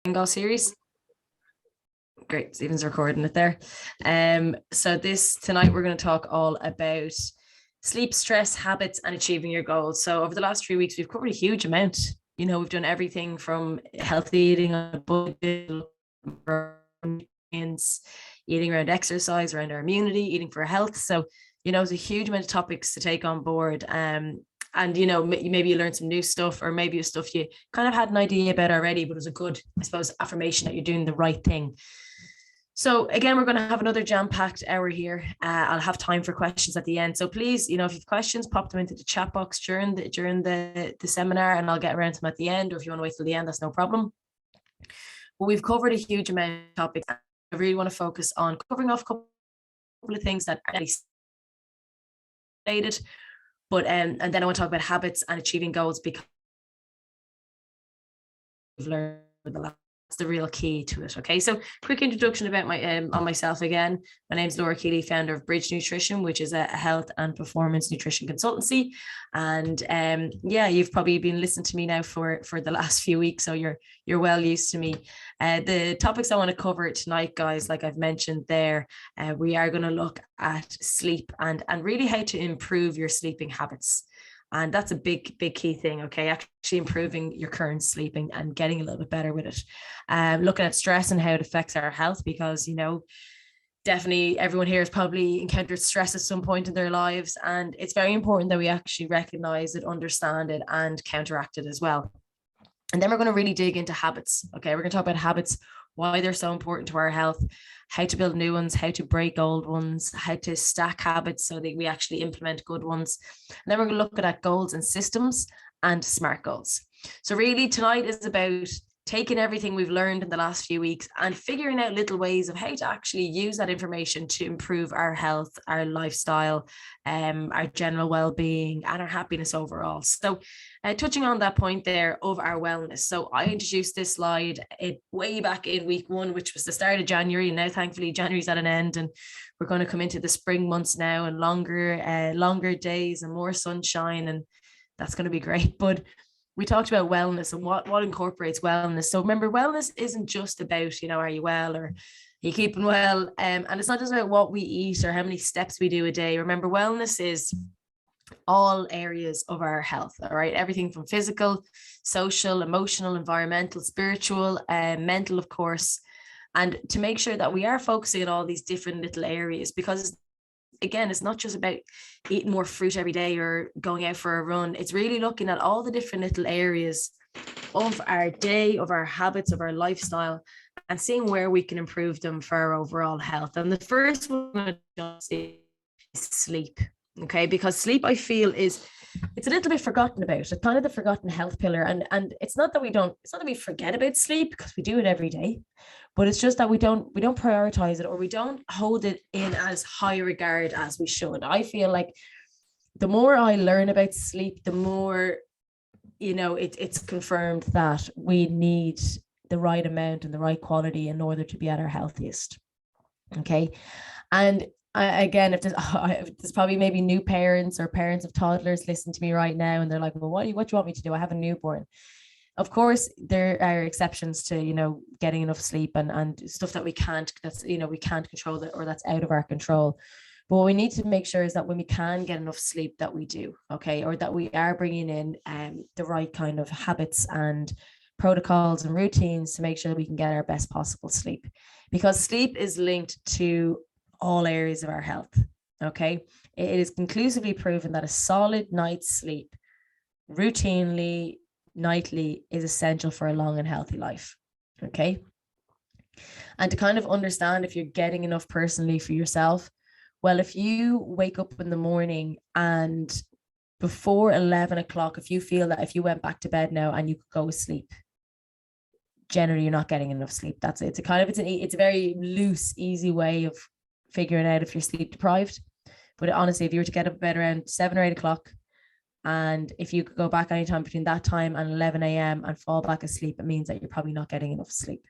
Bengal series. Great, Stephen's recording it there. So tonight we're going to talk all about sleep, stress, habits, and achieving your goals. So over the last 3 weeks, we've covered a huge amount. We've done everything from healthy eating on a budget, eating around exercise, around our immunity, eating for health. So, it's a huge amount of topics to take on board. And maybe you learned some new stuff, or maybe it's stuff you kind of had an idea about already, but it was a good, I suppose, affirmation that you're doing the right thing. So again, we're going to have another jam-packed hour here. I'll have time for questions at the end. So please, if you have questions, pop them into the chat box during the seminar, and I'll get around to them at the end. Or if you want to wait till the end, that's no problem. But we've covered a huge amount of topics. I really want to focus on covering off a couple of things that are stated. But and then I want to talk about habits and achieving goals, because we've learned that's the real key to it. Okay, so quick introduction about on myself again. My name is Laura Kealy, founder of Bridge Nutrition, which is a health and performance nutrition consultancy. And you've probably been listening to me now for the last few weeks, so you're well used to me. The topics I want to cover tonight, guys, like I've mentioned there, we are going to look at sleep and really how to improve your sleeping habits. And that's a big key thing, okay? Actually improving your current sleeping and getting a little bit better with it. Looking at stress and how it affects our health, because, definitely everyone here has probably encountered stress at some point in their lives. And it's very important that we actually recognize it, understand it, and counteract it as well. And then we're going to really dig into habits, okay? We're going to talk about habits, why they're so important to our health, how to build new ones, how to break old ones, how to stack habits so that we actually implement good ones. And then we're going to look at goals and systems and SMART goals. So really tonight is about taking everything we've learned in the last few weeks and figuring out little ways of how to actually use that information to improve our health, our lifestyle, our general well-being, and our happiness overall. So touching on that point there of our wellness. So I introduced this slide way back in week 1, which was the start of January. And now thankfully January's at an end, and we're going to come into the spring months now, and longer days and more sunshine, and that's going to be great. But we talked about wellness and what incorporates wellness. So remember, wellness isn't just about, are you well, or are you keeping well? And it's not just about what we eat or how many steps we do a day. Remember, wellness is all areas of our health, all right? Everything from physical, social, emotional, environmental, spiritual, mental, of course. And to make sure that we are focusing on all these different little areas, because again, it's not just about eating more fruit every day or going out for a run. It's really looking at all the different little areas of our day, of our habits, of our lifestyle, and seeing where we can improve them for our overall health. And the first one is sleep. Okay, because sleep, I feel, it's a little bit forgotten about. It's kind of the forgotten health pillar. And it's not that we forget about sleep, because we do it every day, but it's just that we don't prioritize it, or we don't hold it in as high regard as we should. I feel like the more I learn about sleep, the more, it's confirmed that we need the right amount and the right quality in order to be at our healthiest. Okay. And again, if there's probably maybe new parents or parents of toddlers listening to me right now, and they're like, well, what do you want me to do? I have a newborn. Of course, there are exceptions to, getting enough sleep and stuff that we can't control, that, or that's out of our control. But what we need to make sure is that when we can get enough sleep, that we do, okay, or that we are bringing in the right kind of habits and protocols and routines to make sure that we can get our best possible sleep, because sleep is linked to all areas of our health. Okay, it is conclusively proven that a solid night's sleep, routinely, nightly, is essential for a long and healthy life. Okay, and to kind of understand if you're getting enough personally for yourself, well, if you wake up in the morning and before 11 o'clock, if you feel that if you went back to bed now and you could go to sleep, generally you're not getting enough sleep. It's a very loose, easy way of figuring out if you're sleep deprived. But honestly, if you were to get up bed around 7 or 8 o'clock, and if you could go back anytime between that time and 11 a.m. and fall back asleep, it means that you're probably not getting enough sleep.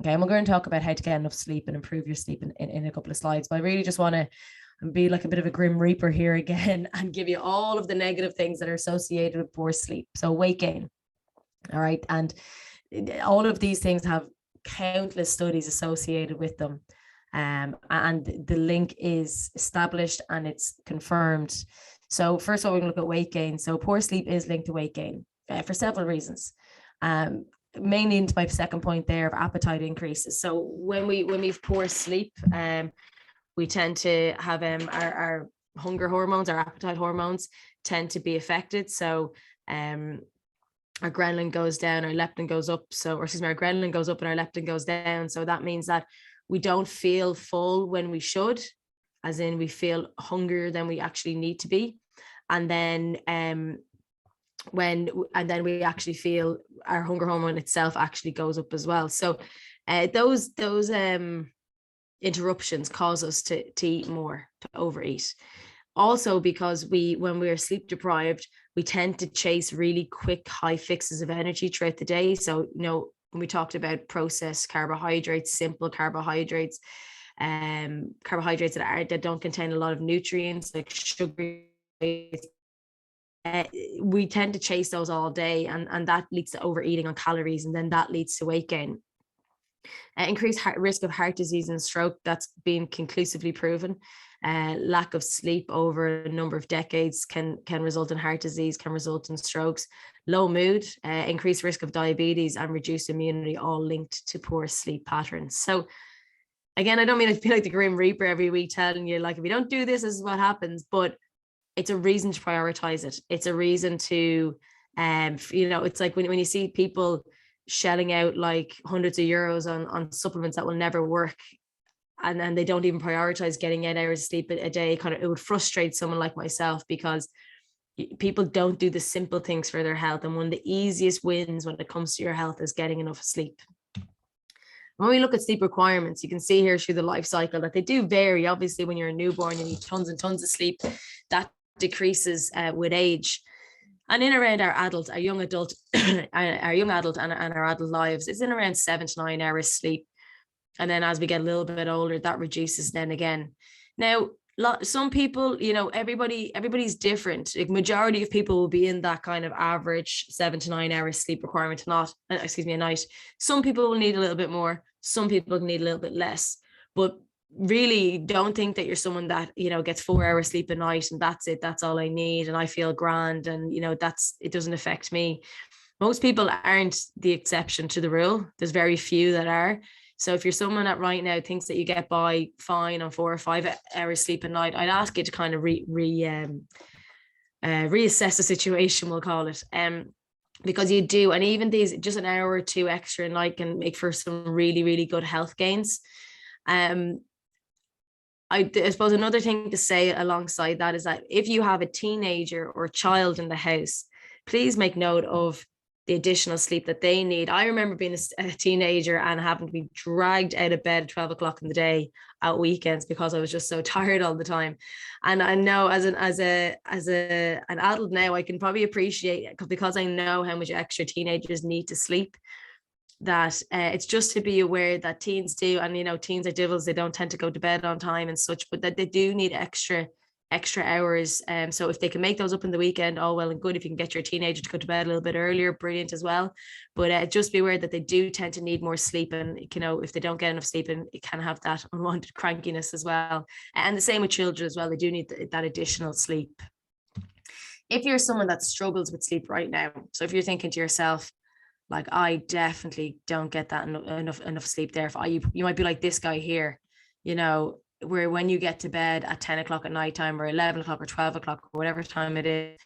Okay, and we're going to talk about how to get enough sleep and improve your sleep in a couple of slides. But I really just want to be like a bit of a grim reaper here again and give you all of the negative things that are associated with poor sleep. So weight gain. All right. And all of these things have countless studies associated with them. And the link is established and it's confirmed. So first of all, we're going to look at weight gain. So poor sleep is linked to weight gain for several reasons. Mainly into my second point there of appetite increases. So when we've poor sleep, we tend to have our hunger hormones, our appetite hormones tend to be affected. So our ghrelin goes down, our leptin goes up. Our ghrelin goes up and our leptin goes down. So that means that we don't feel full when we should, as in we feel hungrier than we actually need to be. And then we actually feel our hunger hormone itself actually goes up as well. So those interruptions cause us to eat more, to overeat. Also, because when we're sleep deprived, we tend to chase really quick high fixes of energy throughout the day. So, when we talked about processed carbohydrates, simple carbohydrates, carbohydrates that don't contain a lot of nutrients like sugar, we tend to chase those all day, and that leads to overeating on calories, and then that leads to weight gain. Increased risk of heart disease and stroke, that's been conclusively proven. Lack of sleep over a number of decades can result in heart disease, can result in strokes. Low mood, increased risk of diabetes, and reduced immunity, all linked to poor sleep patterns. So again, I don't mean to feel like the Grim Reaper every week telling you, like, if you don't do this, this is what happens, but it's a reason to prioritize it. It's a reason to, it's like when you see people shelling out like hundreds of euros on supplements that will never work, and then they don't even prioritize getting 8 hours of sleep a day, it would frustrate someone like myself, because people don't do the simple things for their health. And one of the easiest wins when it comes to your health is getting enough sleep. When we look at sleep requirements, you can see here through the life cycle that they do vary. Obviously, when you're a newborn, you need tons and tons of sleep. That decreases with age. And in around our young adult and our adult lives, it's in around 7 to 9 hours sleep. And then as we get a little bit older, that reduces then again. Now, some people, everybody's different. Like, majority of people will be in that kind of average 7 to 9 hours sleep requirement, a night. Some people will need a little bit more. Some people need a little bit less. But really, don't think that you're someone that, gets 4 hours sleep a night and that's it. That's all I need, and I feel grand, and it doesn't affect me. Most people aren't the exception to the rule. There's very few that are. So if you're someone that right now thinks that you get by fine on 4 or 5 hours sleep a night, I'd ask you to kind of reassess the situation, we'll call it, because you do. And even these, just an hour or two extra a night can make for some really, really good health gains. I suppose another thing to say alongside that is that if you have a teenager or child in the house, please make note of the additional sleep that they need. I remember being a teenager and having to be dragged out of bed at 12 o'clock in the day at weekends because I was just so tired all the time. And I know as an adult now, I can probably appreciate it, because I know how much extra teenagers need to sleep, that it's just to be aware that teens do. And, teens are devils. They don't tend to go to bed on time and such, but that they do need extra hours. So if they can make those up in the weekend, all well and good. If you can get your teenager to go to bed a little bit earlier, brilliant as well. But just be aware that they do tend to need more sleep, and if they don't get enough sleep, and it can have that unwanted crankiness as well. And the same with children as well. They do need that additional sleep. If you're someone that struggles with sleep right now, so if you're thinking to yourself, like, I definitely don't get that enough sleep there, you might be like this guy here, where when you get to bed at 10 o'clock at night time, or 11 o'clock or 12 o'clock or whatever time it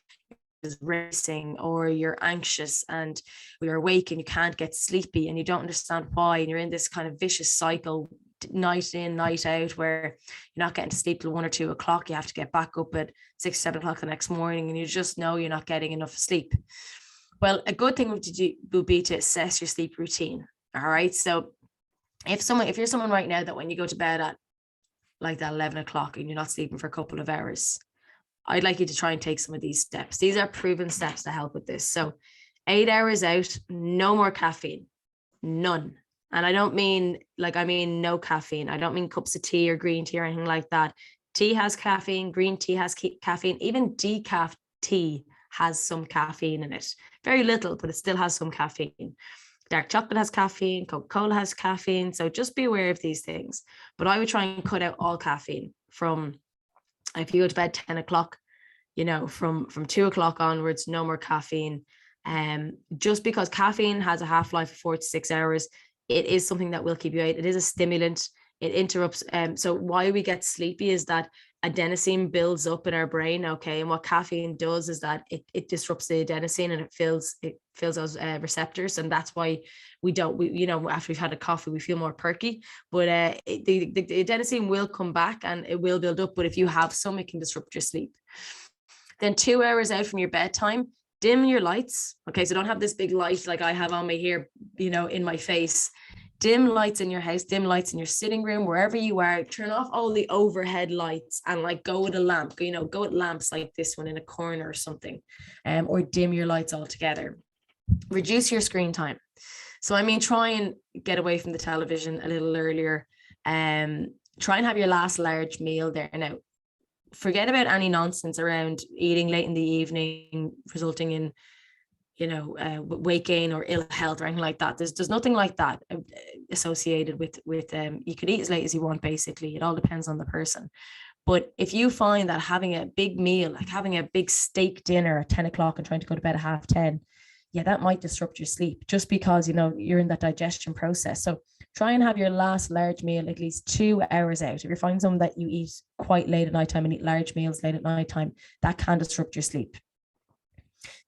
is racing, or you're anxious and you're awake and you can't get sleepy and you don't understand why, and you're in this kind of vicious cycle, night in, night out, where you're not getting to sleep till 1 or 2 o'clock. You have to get back up at 6, 7 o'clock the next morning, and you just know you're not getting enough sleep. Well, a good thing would be to assess your sleep routine. All right. So if you're someone right now that when you go to bed at like that 11 o'clock and you're not sleeping for a couple of hours, I'd like you to try and take some of these steps. These are proven steps to help with this. So 8 hours out, no more caffeine, none. And I mean no caffeine. I don't mean cups of tea or green tea or anything like that. Tea has caffeine, green tea has caffeine, even decaf tea has some caffeine in it. Very little, but it still has some caffeine. Dark chocolate has caffeine, Coca-Cola has caffeine. So just be aware of these things. But I would try and cut out all caffeine from, if you go to bed 10 o'clock, from 2 o'clock onwards, no more caffeine. Just because caffeine has a half-life of 4 to 6 hours, it is something that will keep you out. It is a stimulant. It interrupts. So why we get sleepy is that adenosine builds up in our brain. Okay. And what caffeine does is that it disrupts the adenosine and it fills those receptors. And that's why after we've had a coffee, we feel more perky, but the adenosine will come back and it will build up. But if you have some, it can disrupt your sleep. Then 2 hours out from your bedtime, dim your lights. Okay. So don't have this big light like I have on me here, in my face. Dim lights in your house, dim lights in your sitting room, wherever you are. Turn off all the overhead lights and go with a lamp, go with lamps like this one in a corner or something, or dim your lights altogether. Reduce your screen time. So, try and get away from the television a little earlier. Try and have your last large meal there. Now, forget about any nonsense around eating late in the evening, resulting in weight gain or ill health or anything like that. There's nothing like that associated with you could eat as late as you want. Basically, it all depends on the person. But if you find that having a big meal, like having a big steak dinner at 10 o'clock and trying to go to bed at 10:30, that might disrupt your sleep just because you're in that digestion process. So try and have your last large meal at least 2 hours out. If you're finding someone that you eat quite late at nighttime and eat large meals late at nighttime, that can disrupt your sleep.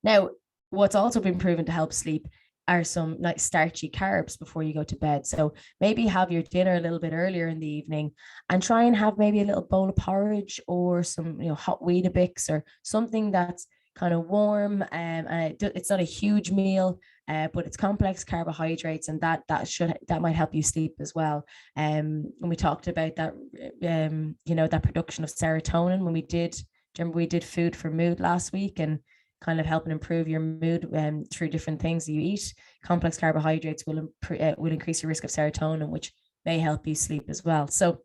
Now, what's also been proven to help sleep are some starchy carbs before you go to bed. So maybe have your dinner a little bit earlier in the evening and try and have maybe a little bowl of porridge or some hot Weetabix or something that's kind of warm. It's not a huge meal, but it's complex carbohydrates, and that might help you sleep as well. When we talked about that, that production of serotonin when we did food for mood last week and kind of helping improve your mood through different things that you eat. Complex carbohydrates will increase your risk of serotonin, which may help you sleep as well. So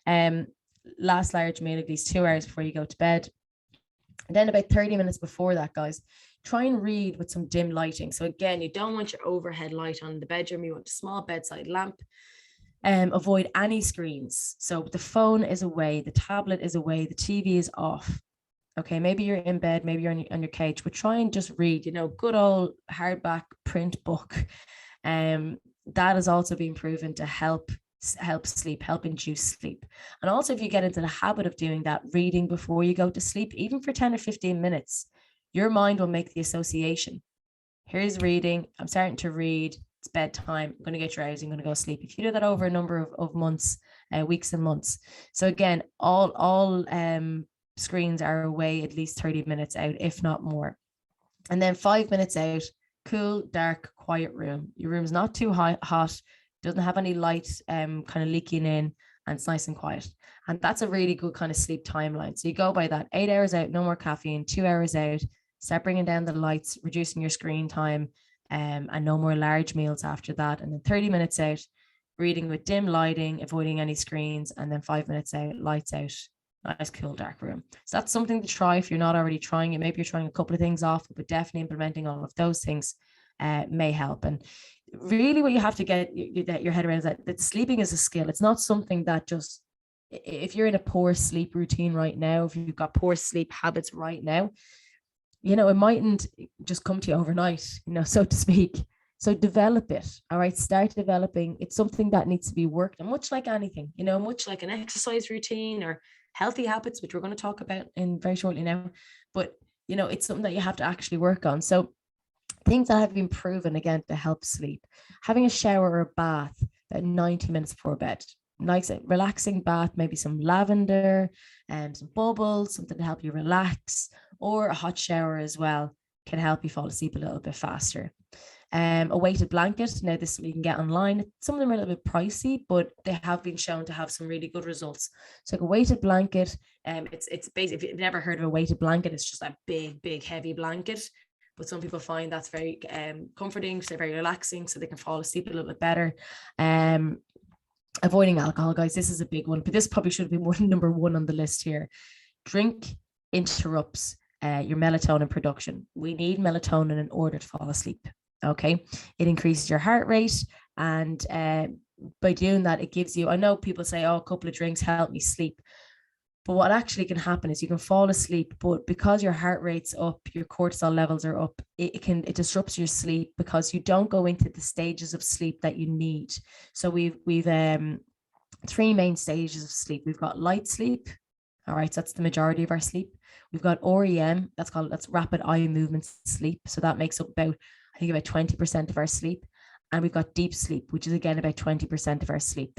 last large meal at least 2 hours before you go to bed. And then about 30 minutes before that, guys, try and read with some dim lighting. So again, you don't want your overhead light on in the bedroom. You want a small bedside lamp. Avoid any screens. So the phone is away, the tablet is away, the TV is off. Okay, maybe you're in bed, maybe you're on your couch, but try and just read, good old hardback print book. That has also been proven to help sleep, help induce sleep. And also, if you get into the habit of doing that, reading before you go to sleep, even for 10 or 15 minutes, your mind will make the association. Here's reading. I'm starting to read. It's bedtime. I'm going to get drowsy. I'm going to go to sleep. If you do that over a number of months, weeks and months. So again, all screens are away at least 30 minutes out, if not more. And then 5 minutes out, cool, dark, quiet room. Your room's not too hot, doesn't have any light kind of leaking in, and it's nice and quiet. And that's a really good kind of sleep timeline. So you go by that: 8 hours out, no more caffeine, 2 hours out, start bringing down the lights, reducing your screen time, and no more large meals after that. And then 30 minutes out, reading with dim lighting, avoiding any screens, and then 5 minutes out, lights out, nice, cool, dark room. So that's something to try if you're not already trying it. Maybe you're trying a couple of things off, but definitely implementing all of those things may help. And really what you have to get your head around is that sleeping is a skill. It's not something that just, if you're in a poor sleep routine right now, if you've got poor sleep habits right now, it mightn't just come to you overnight, so to speak. So develop it. All right. Start developing. It's something that needs to be worked on, much like anything, much like an exercise routine or healthy habits, which we're going to talk about in very shortly now. But, it's something that you have to actually work on. So things that have been proven, again, to help sleep: having a shower or a bath at 90 minutes before bed. Nice, relaxing bath, maybe some lavender and some bubbles, something to help you relax, or a hot shower as well can help you fall asleep a little bit faster. A weighted blanket. Now, this you can get online. Some of them are a little bit pricey, but they have been shown to have some really good results. So like a weighted blanket, it's basically, if you've never heard of a weighted blanket, it's just a big heavy blanket. But some people find that's very comforting, so very relaxing, so they can fall asleep a little bit better. Avoiding alcohol, guys. This is a big one, but this probably should be more number one on the list here. Drink interrupts your melatonin production. We need melatonin in order to fall asleep. Okay. It increases your heart rate. And by doing that, it gives you, I know people say, oh, a couple of drinks help me sleep. But what actually can happen is you can fall asleep, but because your heart rate's up, your cortisol levels are up, it disrupts your sleep because you don't go into the stages of sleep that you need. So we've three main stages of sleep. We've got light sleep. All right, so that's the majority of our sleep. We've got REM, that's rapid eye movement sleep. So that makes up about, I think, about 20% of our sleep. And we've got deep sleep, which is again about 20% of our sleep.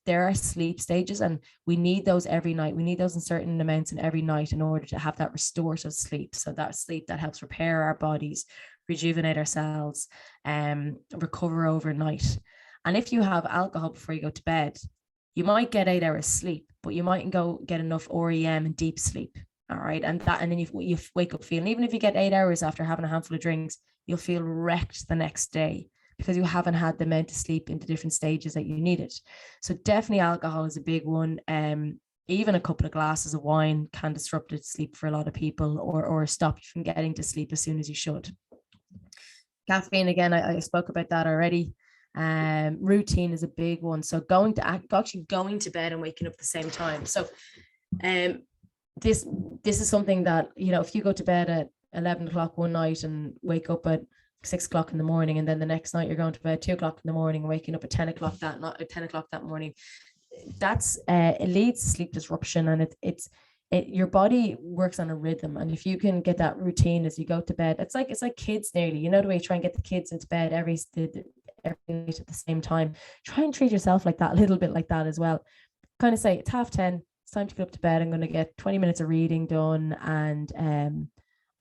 There are sleep stages, and we need those every night. We need those in certain amounts and every night in order to have that restorative sleep. So that sleep that helps repair our bodies, rejuvenate our cells, recover overnight. And if you have alcohol before you go to bed, you might get 8 hours sleep, but you mightn't go get enough REM and deep sleep. All right. And then you wake up feeling, even if you get 8 hours after having a handful of drinks, you'll feel wrecked the next day because you haven't had the amount of sleep in the different stages that you needed. So definitely alcohol is a big one. Even a couple of glasses of wine can disrupt sleep for a lot of people, or stop you from getting to sleep as soon as you should. Caffeine, again, I spoke about that already. Routine is a big one. So actually going to bed and waking up at the same time. So this is something that, if you go to bed at 11 o'clock one night and wake up at 6 o'clock in the morning, and then the next night you're going to bed 2 o'clock in the morning, waking up at 10 o'clock that morning, it leads to sleep disruption. And your body works on a rhythm, and if you can get that routine as you go to bed, it's like kids nearly, the way you try and get the kids into bed every night at the same time. Try and treat yourself like that, a little bit like that as well. Kind of say, it's 10:30, it's time to get up to bed, I'm going to get 20 minutes of reading done, and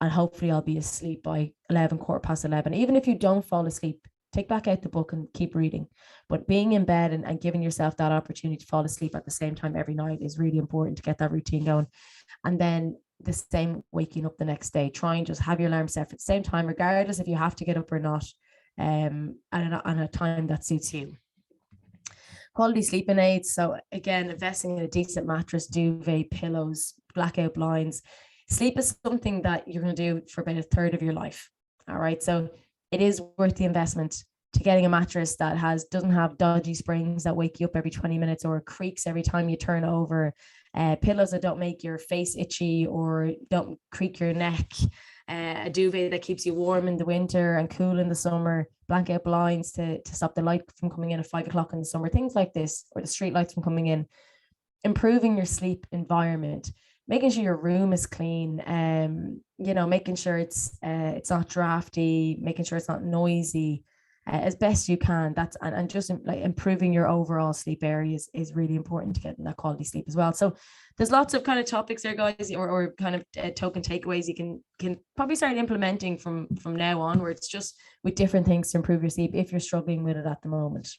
hopefully I'll be asleep by 11, 11:15. Even if you don't fall asleep, take back out the book and keep reading. But being in bed and giving yourself that opportunity to fall asleep at the same time every night is really important to get that routine going. And then the same, waking up the next day, try and just have your alarm set for the same time, regardless if you have to get up or not, on a time that suits you. Quality sleeping aids. So again, investing in a decent mattress, duvet, pillows, blackout blinds. Sleep is something that you're going to do for about a third of your life. All right. So it is worth the investment to getting a mattress that doesn't have dodgy springs that wake you up every 20 minutes or creaks every time you turn over. Pillows that don't make your face itchy or don't creak your neck. A duvet that keeps you warm in the winter and cool in the summer. Blackout blinds to stop the light from coming in at 5 o'clock in the summer. Things like this, or the street lights from coming in. Improving your sleep environment. Making sure your room is clean, making sure it's not drafty, making sure it's not noisy, as best you can. And just like improving your overall sleep areas is really important to getting that quality sleep as well. So there's lots of kind of topics there, guys, or kind of token takeaways you can probably start implementing from now onwards, just with different things to improve your sleep if you're struggling with it at the moment.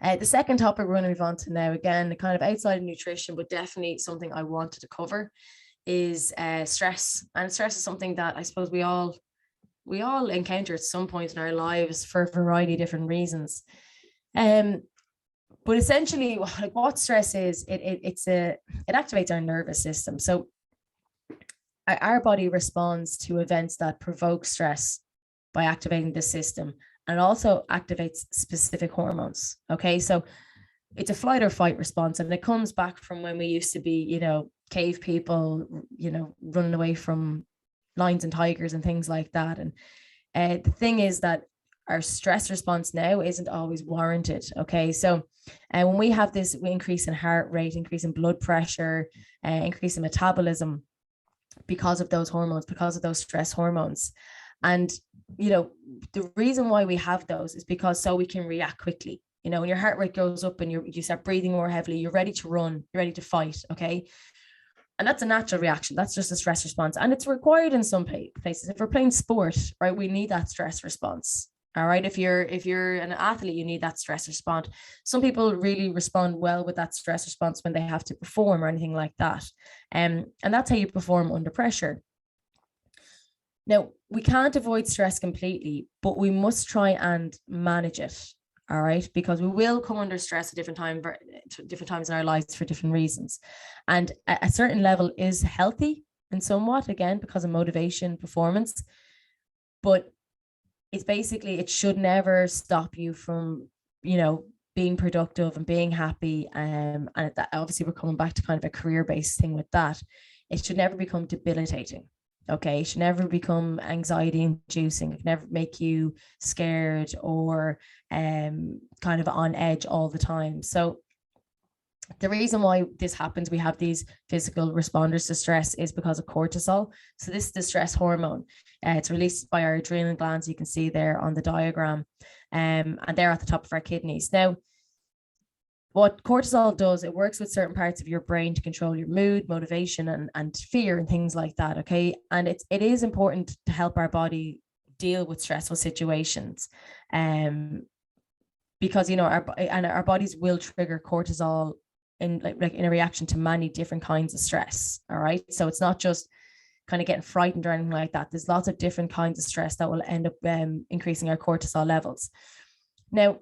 The second topic we're going to move on to now, again, kind of outside of nutrition, but definitely something I wanted to cover, is stress. And stress is something that I suppose we all encounter at some point in our lives for a variety of different reasons. But essentially, like, what stress is, it activates our nervous system. So our body responds to events that provoke stress by activating the system. And it also activates specific hormones. Okay, so it's a flight or fight response, and it comes back from when we used to be, cave people, running away from lions and tigers and things like that. And the thing is that our stress response now isn't always warranted. Okay, so when we have this increase in heart rate, increase in blood pressure, increase in metabolism because of those hormones, because of those stress hormones, and the reason why we have those is because so we can react quickly. When your heart rate goes up and you start breathing more heavily, you're ready to run, you're ready to fight. Okay. And that's a natural reaction. That's just a stress response. And it's required in some places. If we're playing sport, right, we need that stress response. All right. If you're an athlete, you need that stress response. Some people really respond well with that stress response when they have to perform or anything like that. And that's how you perform under pressure. Now, we can't avoid stress completely, but we must try and manage it. All right, because we will come under stress at different times in our lives for different reasons. And a certain level is healthy and somewhat, again, because of motivation, performance. But it's basically, it should never stop you from, being productive and being happy. And that, obviously we're coming back to kind of a career-based thing with that. It should never become debilitating. Okay. It should never become anxiety inducing. It can never make you scared or kind of on edge all the time. So the reason why this happens, we have these physical responders to stress, is because of cortisol. So this is the stress hormone. It's released by our adrenal glands. You can see there on the diagram, and they're at the top of our kidneys. Now, what cortisol does, it works with certain parts of your brain to control your mood, motivation, and fear and things like that. Okay. And it is important to help our body deal with stressful situations. Because, our bodies will trigger cortisol in like in a reaction to many different kinds of stress. All right. So it's not just kind of getting frightened or anything like that. There's lots of different kinds of stress that will end up increasing our cortisol levels. Now,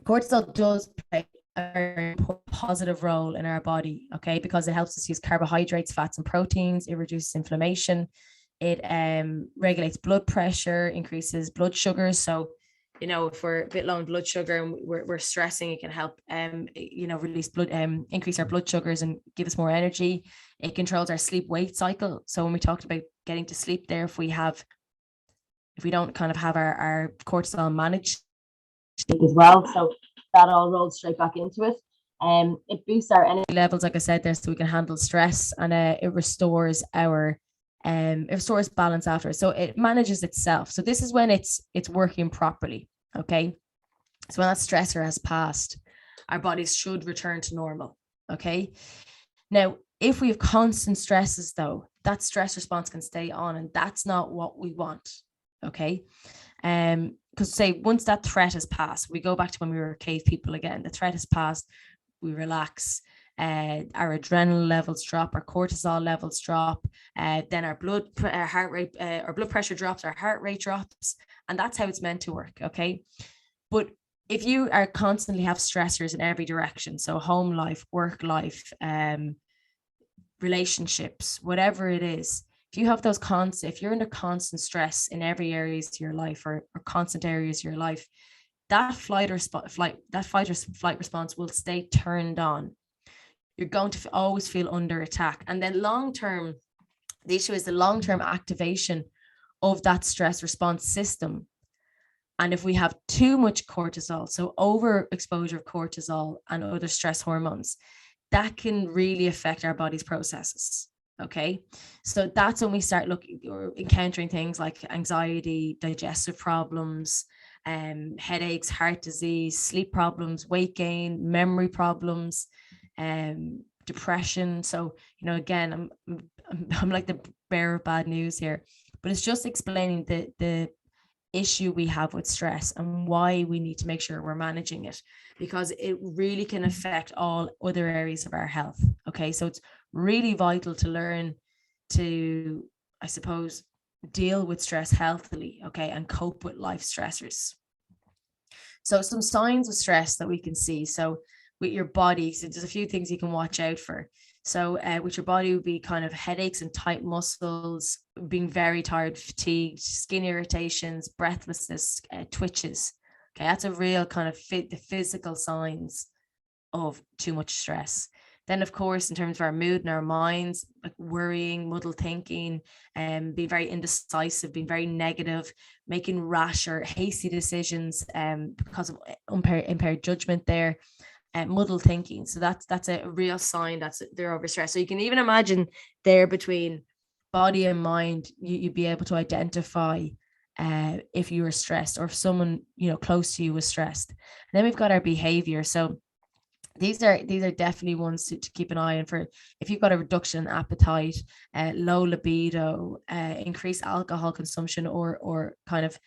cortisol does play a very positive role in our body, okay, because it helps us use carbohydrates, fats, and proteins. It reduces inflammation. It regulates blood pressure, increases blood sugars. So, if we're a bit low in blood sugar and we're stressing, it can help, release blood, increase our blood sugars and give us more energy. It controls our sleep-wake cycle. So when we talked about getting to sleep there, if we don't kind of have our cortisol managed as well, so that all rolls straight back into it. It boosts our energy levels, like I said there, so we can handle stress, and it restores balance after. So it manages itself. So this is when it's working properly. Okay. So when that stressor has passed, our bodies should return to normal. Okay. Now, if we have constant stresses, though, that stress response can stay on, and that's not what we want. Okay. Because say once that threat has passed, we go back to when we were cave people again. The threat has passed, we relax, our adrenaline levels drop, our cortisol levels drop, then our blood pressure drops, our heart rate drops, and that's how it's meant to work. Okay. But if you are constantly have stressors in every direction, so home life, work life, relationships, whatever it is, if you have if you're under constant stress in every areas of your life or constant areas of your life, that fight or flight response will stay turned on. You're going to always feel under attack. And then the issue is the long-term activation of that stress response system. And if we have too much cortisol, so overexposure of cortisol and other stress hormones, that can really affect our body's processes. Okay. So that's when we start encountering things like anxiety, digestive problems, headaches, heart disease, sleep problems, weight gain, memory problems, depression. So, again, I'm like the bearer of bad news here, but it's just explaining the issue we have with stress and why we need to make sure we're managing it, because it really can affect all other areas of our health. Okay. So it's really vital to learn to, I suppose, deal with stress healthily. Okay. And cope with life stressors. So some signs of stress that we can see. So with your body, so there's a few things you can watch out for. So with your body would be kind of headaches and tight muscles, being very tired, fatigued, skin irritations, breathlessness, twitches. Okay, that's a real kind of the physical signs of too much stress. Then, of course, in terms of our mood and our minds, like worrying, muddled thinking, being very indecisive, being very negative, making rash or hasty decisions because of impaired judgment there. Muddled thinking. So that's a real sign that they're overstressed. So you can even imagine there between body and mind, you'd be able to identify if you were stressed or if someone close to you was stressed. And then we've got our behavior. So these are definitely ones to keep an eye on for. If you've got a reduction in appetite, low libido, increased alcohol consumption, or kind of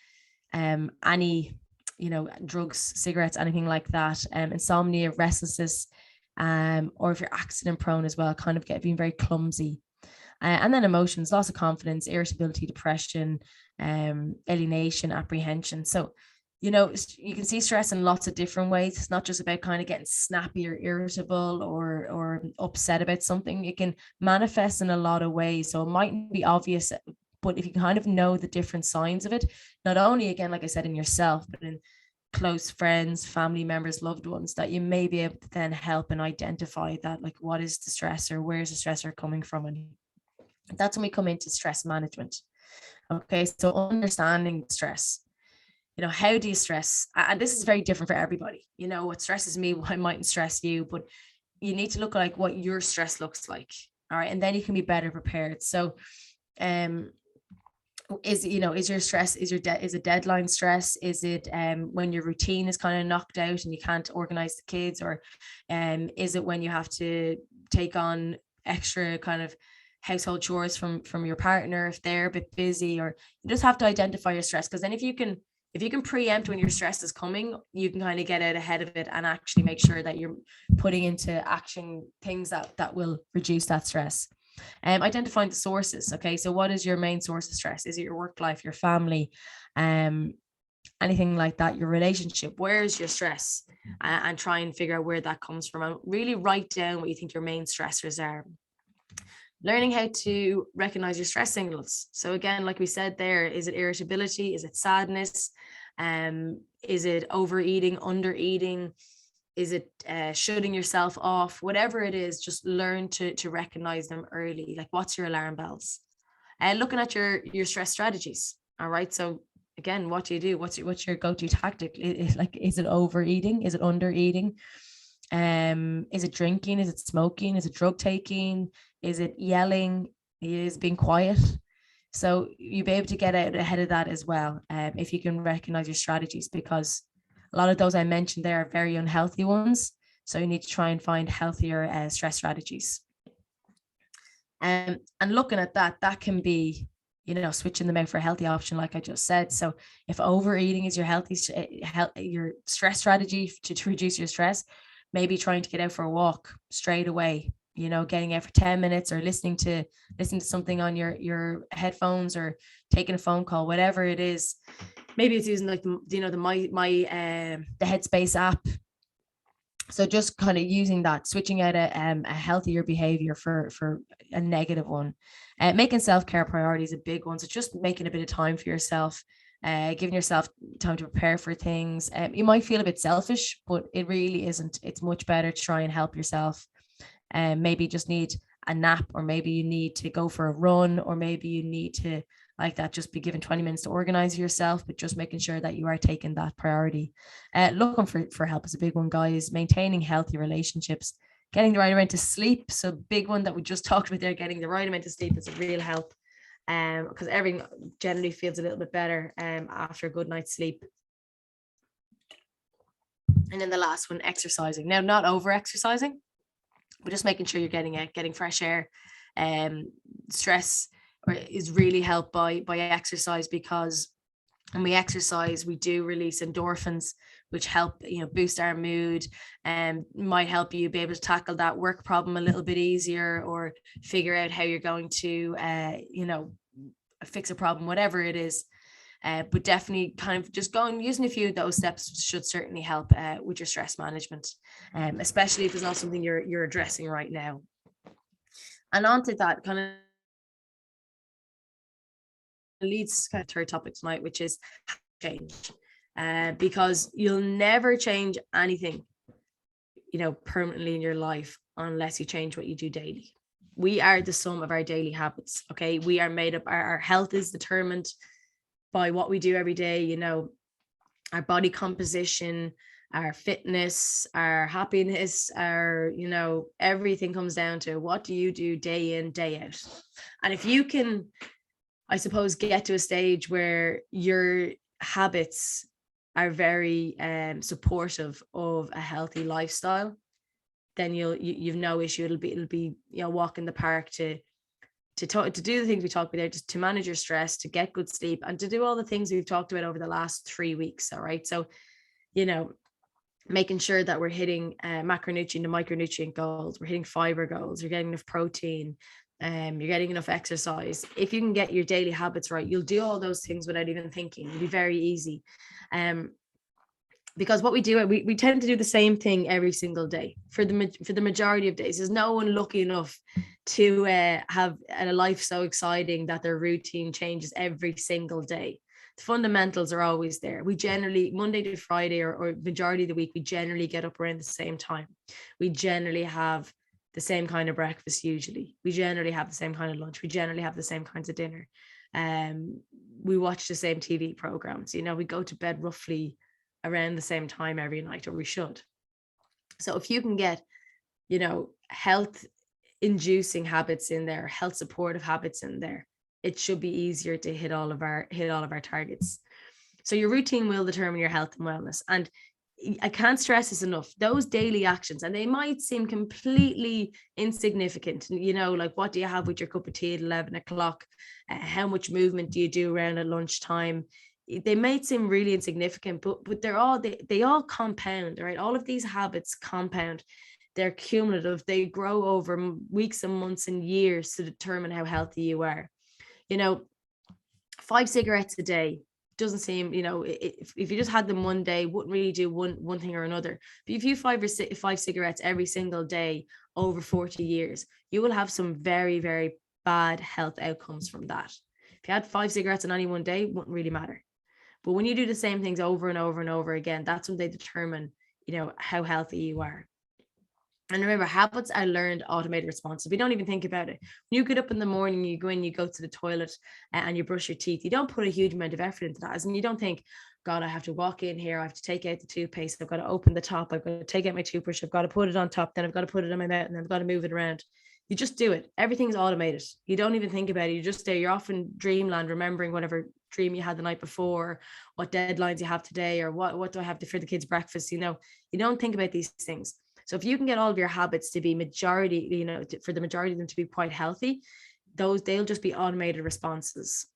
any drugs, cigarettes, anything like that, insomnia, restlessness, or if you're accident prone as well, kind of being very clumsy. And then emotions, loss of confidence, irritability, depression, alienation, apprehension. So, you can see stress in lots of different ways. It's not just about kind of getting snappy or irritable or upset about something. It can manifest in a lot of ways. So it mightn't be obvious But if you kind of know the different signs of it, not only, again, like I said, in yourself, but in close friends, family members, loved ones, that you may be able to then help and identify that, like, what is the stressor, where's the stressor coming from? And that's when we come into stress management. Okay, so understanding stress. How do you stress? And this is very different for everybody. What stresses me, what mightn't stress you, but you need to look at like what your stress looks like. All right, and then you can be better prepared. So is your stress, is a deadline stress? Is it when your routine is kind of knocked out and you can't organize the kids? Or is it when you have to take on extra kind of household chores from your partner if they're a bit busy? Or you just have to identify your stress, because then if you can preempt when your stress is coming, you can kind of get out ahead of it and actually make sure that you're putting into action things that will reduce that stress. Identifying the sources. Okay, so what is your main source of stress? Is it your work life, your family, anything like that, your relationship? Where's your stress? And try and figure out where that comes from, and really write down what you think your main stressors are. Learning how to recognize your stress signals. So again, like we said there, is it irritability? Is it sadness? Is it overeating, undereating? Is it shutting yourself off? Whatever it is, just learn to recognize them early. Like, what's your alarm bells? Looking at your stress strategies. All right. So again, what do you do? What's your go-to tactic? Is it overeating? Is it undereating? Is it drinking? Is it smoking? Is it drug taking? Is it yelling? Is being quiet? So you'll be able to get out ahead of that as well, if you can recognize your strategies, because a lot of those I mentioned there are very unhealthy ones. So you need to try and find healthier stress strategies. And looking at that can be, switching them out for a healthy option, like I just said. So if overeating is your your stress strategy to reduce your stress, maybe trying to get out for a walk straight away, getting out for 10 minutes, or listening to something on your headphones, or taking a phone call, whatever it is. Maybe it's using like the Headspace app. So just kind of using that, switching out a healthier behavior for a negative one. Making self-care priorities a big one. So just making a bit of time for yourself, giving yourself time to prepare for things. You might feel a bit selfish, but it really isn't. It's much better to try and help yourself. Maybe just need a nap, or maybe you need to go for a run, or maybe you need to, like that, just be given 20 minutes to organize yourself, but just making sure that you are taking that priority. Looking for help is a big one, guys. Maintaining healthy relationships, getting the right amount of sleep. So big one that we just talked about there, getting the right amount of sleep is a real help, because everything generally feels a little bit better after a good night's sleep. And then the last one, exercising. Now, not over exercising, but just making sure you're getting fresh air. Stress is really helped by exercise, because when we exercise, we do release endorphins, which help boost our mood, and might help you be able to tackle that work problem a little bit easier, or figure out how you're going to fix a problem, whatever it is. But definitely kind of just using a few of those steps should certainly help with your stress management, especially if it's not something you're addressing right now. And on to that kind of leads to kind of third topic tonight, which is change. Because you'll never change anything, permanently in your life, unless you change what you do daily. We are the sum of our daily habits. Okay. We are made up. Our health is determined by what we do every day, our body composition, our fitness, our happiness, our, everything comes down to what do you do day in, day out. And if you can, I suppose, get to a stage where your habits are very supportive of a healthy lifestyle, then you've no issue. It'll be walk in the park to do the things we talked about there, just to manage your stress, to get good sleep, and to do all the things we've talked about over the last 3 weeks. All right. So, making sure that we're hitting macronutrient and micronutrient goals, we're hitting fiber goals, you're getting enough protein, you're getting enough exercise. If you can get your daily habits right, you'll do all those things without even thinking. It'll be very easy. because what we do, we tend to do the same thing every single day for the majority of days. There's no one lucky enough to have a life so exciting that their routine changes every single day. The fundamentals are always there. We generally, Monday to Friday or majority of the week, we generally get up around the same time. We generally have the same kind of breakfast. Usually we generally have the same kind of lunch. We generally have the same kinds of dinner. We watch the same TV programs. We go to bed roughly around the same time every night, or we should. So if you can get, health inducing habits in there, health supportive habits in there, it should be easier to hit all of our targets. So your routine will determine your health and wellness. And I can't stress this enough. Those daily actions, and they might seem completely insignificant, like what do you have with your cup of tea at 11 o'clock? How much movement do you do around at lunchtime? They may seem really insignificant, but they all compound, right? All of these habits compound. They're cumulative. They grow over weeks and months and years to determine how healthy you are. 5 cigarettes a day doesn't seem, if you just had them one day, wouldn't really do one thing or another. But if you 5 cigarettes every single day over 40 years, you will have some very, very bad health outcomes from that. If you had 5 cigarettes on any one day, wouldn't really matter. But when you do the same things over and over and over again, that's when they determine, how healthy you are. And remember, habits are learned automated responses. We don't even think about it. When you get up in the morning, you go in, you go to the toilet and you brush your teeth. You don't put a huge amount of effort into that. And you don't think, God, I have to walk in here. I have to take out the toothpaste. I've got to open the top. I've got to take out my toothbrush. I've got to put it on top. Then I've got to put it in my mouth, and then I've got to move it around. You just do it. Everything's automated. You don't even think about it. You just stay. You're off in dreamland, remembering whatever dream you had the night before, what deadlines you have today, or what do I have for the kids' breakfast? You don't think about these things. So if you can get all of your habits to be majority, for the majority of them to be quite healthy, they'll just be automated responses.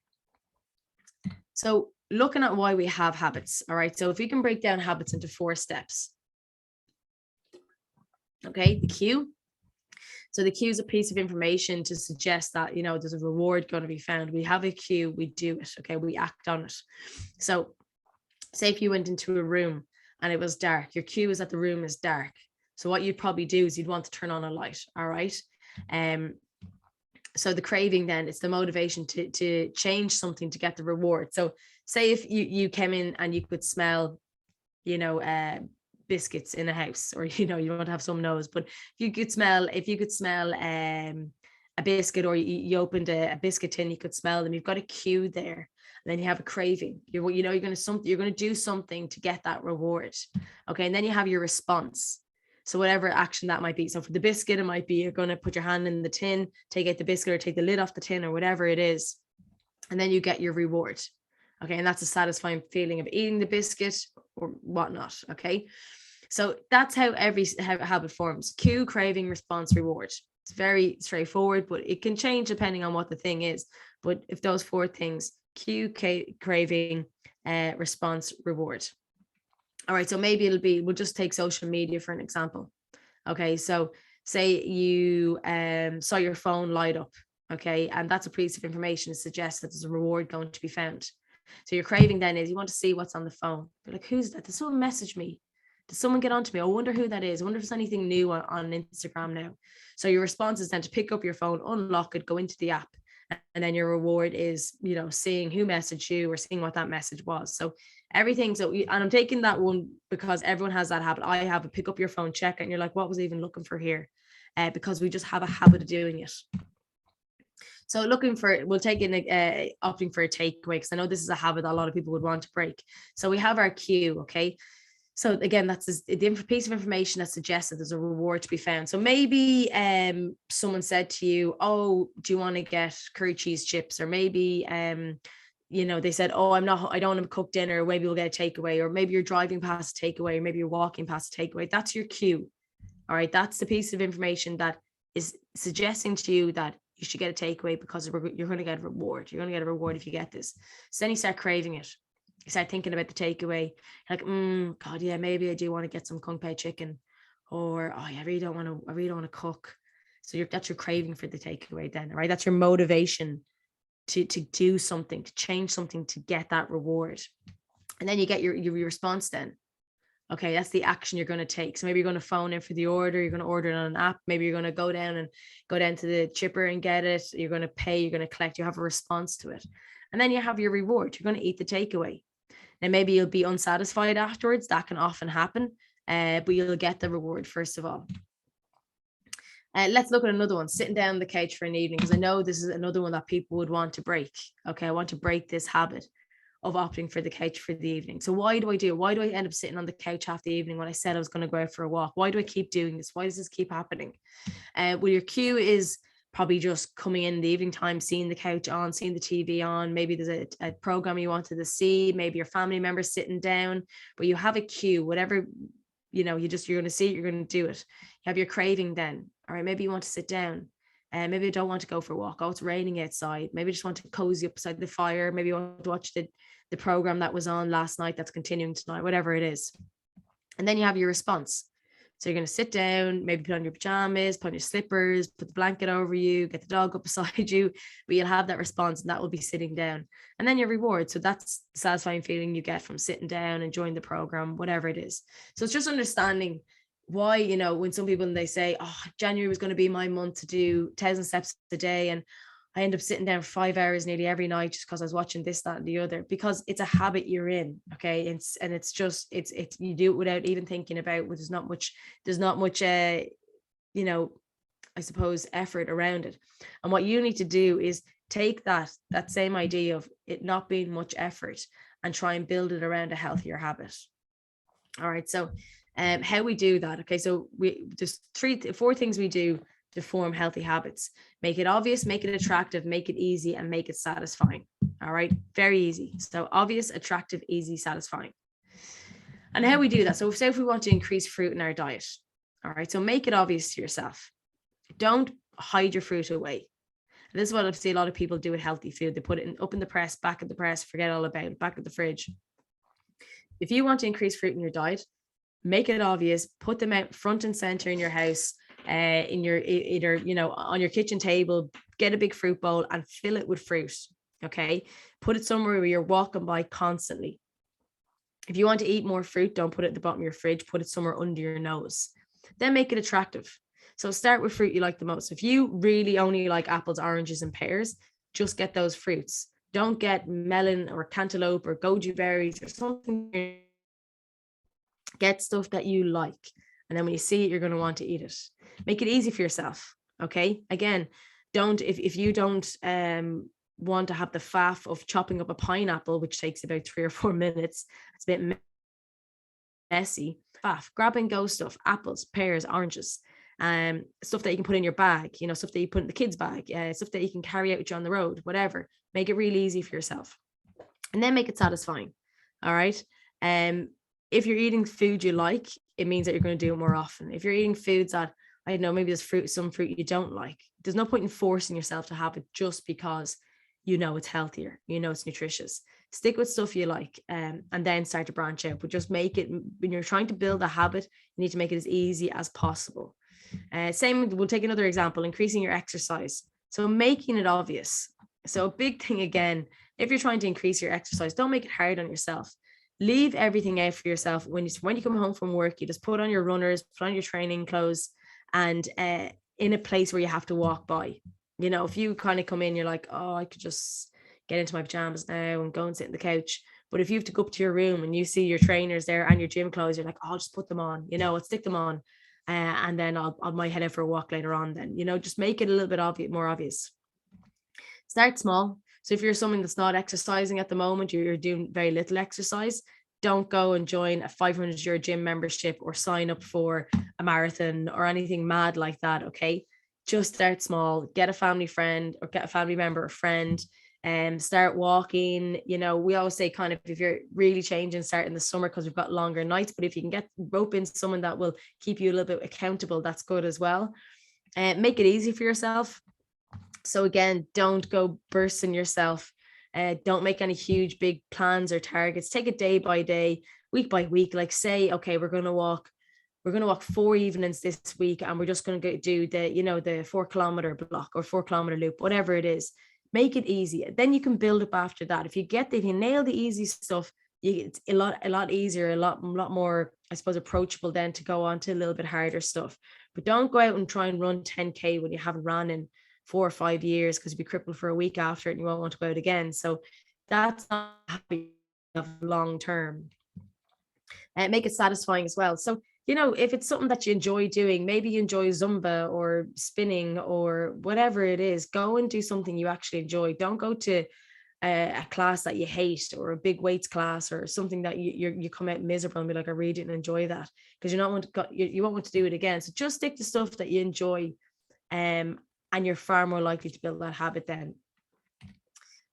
So looking at why we have habits. All right. So if we can break down habits into 4 steps. Okay. The cue. So the cue is a piece of information to suggest that, there's a reward going to be found. We have a cue, we do it. Okay. We act on it. So say if you went into a room and it was dark, your cue is that the room is dark. So what you'd probably do is you'd want to turn on a light. All right. So the craving, then it's the motivation to change something to get the reward. So say if you came in and you could smell, biscuits in a house, or, you want to have some nose, but if you could smell a biscuit, or you opened a biscuit tin, you could smell them. You've got a cue there. And then you have a craving. You're going to do something to get that reward. Okay. And then you have your response. So whatever action that might be. So for the biscuit, it might be you're going to put your hand in the tin, take out the biscuit, or take the lid off the tin, or whatever it is. And then you get your reward. Okay. And that's a satisfying feeling of eating the biscuit or whatnot. Okay. So that's how every habit forms: cue, craving, response, reward. It's very straightforward, but it can change depending on what the thing is. But if those 4 things: cue, craving, response, reward. All right, so maybe we'll just take social media for an example. Okay, so say you saw your phone light up, okay, and that's a piece of information that suggests that there's a reward going to be found. So your craving then is you want to see what's on the phone. You're like, who's that? Did someone message me? Did someone get onto me? I wonder who that is. I wonder if there's anything new on Instagram now. So your response is then to pick up your phone, unlock it, go into the app, and then your reward is, seeing who messaged you or seeing what that message was. So everything. So, and I'm taking that one because everyone has that habit. I have a pick up your phone, check it, and you're like, what was I even looking for here? Because we just have a habit of doing it. So we'll take in opting for a takeaway, because I know this is a habit that a lot of people would want to break. So we have our cue. Okay. So again, that's the piece of information that suggests that there's a reward to be found. So maybe someone said to you, oh, do you want to get curry cheese chips? Or maybe, they said, oh, I don't want to cook dinner. Maybe we'll get a takeaway. Or maybe you're driving past a takeaway. Or maybe you're walking past a takeaway. That's your cue. All right. That's the piece of information that is suggesting to you that you should get a takeaway because you're going to get a reward. You're going to get a reward if you get this. So then you start craving it. You start thinking about the takeaway, like, God, yeah, maybe I do want to get some kung pao chicken, or I really don't want to cook. So that's your craving for the takeaway then, right? That's your motivation to do something, to change something, to get that reward. And then you get your response then. Okay, that's the action you're going to take. So maybe you're going to phone in for the order, you're going to order it on an app, maybe you're going to go down to the chipper and get it, you're going to pay, you're going to collect, you have a response to it. And then you have your reward, you're going to eat the takeaway. Now maybe you'll be unsatisfied afterwards, that can often happen, but you'll get the reward first of all. Let's look at another one, sitting down on the couch for an evening, because I know this is another one that people would want to break. Okay, I want to break this habit of opting for the couch for the evening. So why do I do it? Why do I end up sitting on the couch half the evening when I said I was going to go out for a walk? Why do I keep doing this? Why does this keep happening? Well, your cue is probably just coming in the evening time, seeing the couch on, seeing the TV on. Maybe there's a program you wanted to see. Maybe your family member sitting down, but you have a cue, whatever, you're going to see it, you're going to do it. You have your craving then. All right, maybe you want to sit down. And maybe you don't want to go for a walk. Oh, it's raining outside. Maybe you just want to cozy up beside the fire. Maybe you want to watch the program that was on last night that's continuing tonight, whatever it is. And then you have your response. So you're going to sit down, maybe put on your pajamas, put on your slippers, put the blanket over you, get the dog up beside you, but you'll have that response and that will be sitting down. And then your reward. So that's the satisfying feeling you get from sitting down, enjoying the program, whatever it is. So it's just understanding why, when some people, they say, oh, January was going to be my month to do 1,000 steps a day, and I end up sitting down for 5 hours nearly every night just because I was watching this, that, and the other, because it's a habit you're in. Okay. It's you do it without even thinking about, there's not much, I suppose, effort around it. And what you need to do is take that same idea of it not being much effort and try and build it around a healthier habit. All right. So how we do that. Okay. So there's 4 things we do to form healthy habits. Make it obvious, make it attractive, make it easy, and make it satisfying. All right. Very easy. So obvious, attractive, easy, satisfying. And how we do that. So say if we want to increase fruit in our diet. All right. So make it obvious to yourself. Don't hide your fruit away. And this is what I see a lot of people do with healthy food. They put it up in the press, back of the press, forget all about it, back of the fridge. If you want to increase fruit in your diet, make it obvious, put them out front and center in your house, in your, either, on your kitchen table, get a big fruit bowl and fill it with fruit. Okay. Put it somewhere where you're walking by constantly. If you want to eat more fruit, don't put it at the bottom of your fridge, put it somewhere under your nose. Then make it attractive. So start with fruit you like the most. If you really only like apples, oranges, and pears, just get those fruits. Don't get melon or cantaloupe or goji berries or something. Get stuff that you like. And then when you see it, you're going to want to eat it. Make it easy for yourself. Okay. Again, if you don't want to have the faff of chopping up a pineapple, which takes about 3 or 4 minutes, it's a bit messy. Faff, grab and go stuff, apples, pears, oranges, stuff that you can put in your bag, stuff that you put in the kids' bag, stuff that you can carry out with you on the road, whatever. Make it really easy for yourself. And then make it satisfying. All right. If you're eating food you like, it means that you're going to do it more often. If you're eating foods that, I don't know, maybe there's some fruit you don't like, there's no point in forcing yourself to have it just because it's healthier, it's nutritious. Stick with stuff you like, and then start to branch out. But just make it, when you're trying to build a habit, you need to make it as easy as possible. Same, we'll take another example, increasing your exercise. So making it obvious. So a big thing again, if you're trying to increase your exercise, don't make it hard on yourself. Leave everything out for yourself. When you come home from work, you just put on your runners, put on your training clothes, and in a place where you have to walk by. If you kind of come in, you're like, oh, I could just get into my pajamas now and go and sit on the couch. But if you have to go up to your room and you see your trainers there and your gym clothes, you're like, oh, I'll just put them on, I'll stick them on. And then I might head out for a walk later on then, just make it a little bit more obvious. Start small. So if you're someone that's not exercising at the moment, you're doing very little exercise, don't go and join a €500 gym membership or sign up for a marathon or anything mad like that. Okay. Just start small, get a family friend or get a family member or friend and start walking. We always say kind of, if you're really changing, start in the summer because we've got longer nights, but if you can rope in someone that will keep you a little bit accountable, that's good as well. And make it easy for yourself. So again, don't go bursting yourself. Don't make any huge, big plans or targets. Take it day by day, week by week. Like say, okay, we're going to walk 4 evenings this week, and we're just going to do the 4 kilometer block or 4 kilometer loop, whatever it is. Make it easy. Then you can build up after that. If you nail the easy stuff, it's a lot easier, a lot more I suppose, approachable then to go on to a little bit harder stuff. But don't go out and try and run 10K when you haven't run in 4 or 5 years, because you'll be crippled for a week after it and you won't want to go out again. So that's not happy of long term. And make it satisfying as well. So, if it's something that you enjoy doing, maybe you enjoy Zumba or spinning or whatever it is, go and do something you actually enjoy. Don't go to a class that you hate, or a big weights class, or something that you come out miserable and be like, I really didn't enjoy that, because you won't want to do it again. So just stick to stuff that you enjoy, and you're far more likely to build that habit then.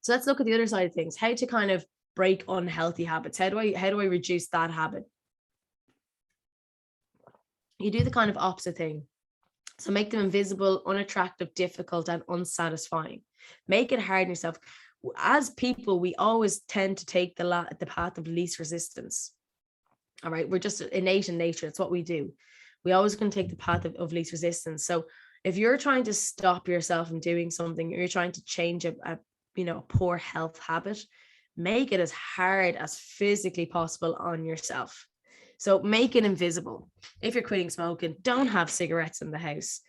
So let's look at the other side of things, how to kind of break unhealthy habits. How do I reduce that habit? You do the kind of opposite thing. So make them invisible, unattractive, difficult, and unsatisfying. Make it hard on yourself. As people, we always tend to take the path of least resistance. All right. We're just innate in nature. It's what we do. We always going to take the path of least resistance. So if you're trying to stop yourself from doing something, or you're trying to change a poor health habit, make it as hard as physically possible on yourself. So make it invisible. If you're quitting smoking, don't have cigarettes in the house.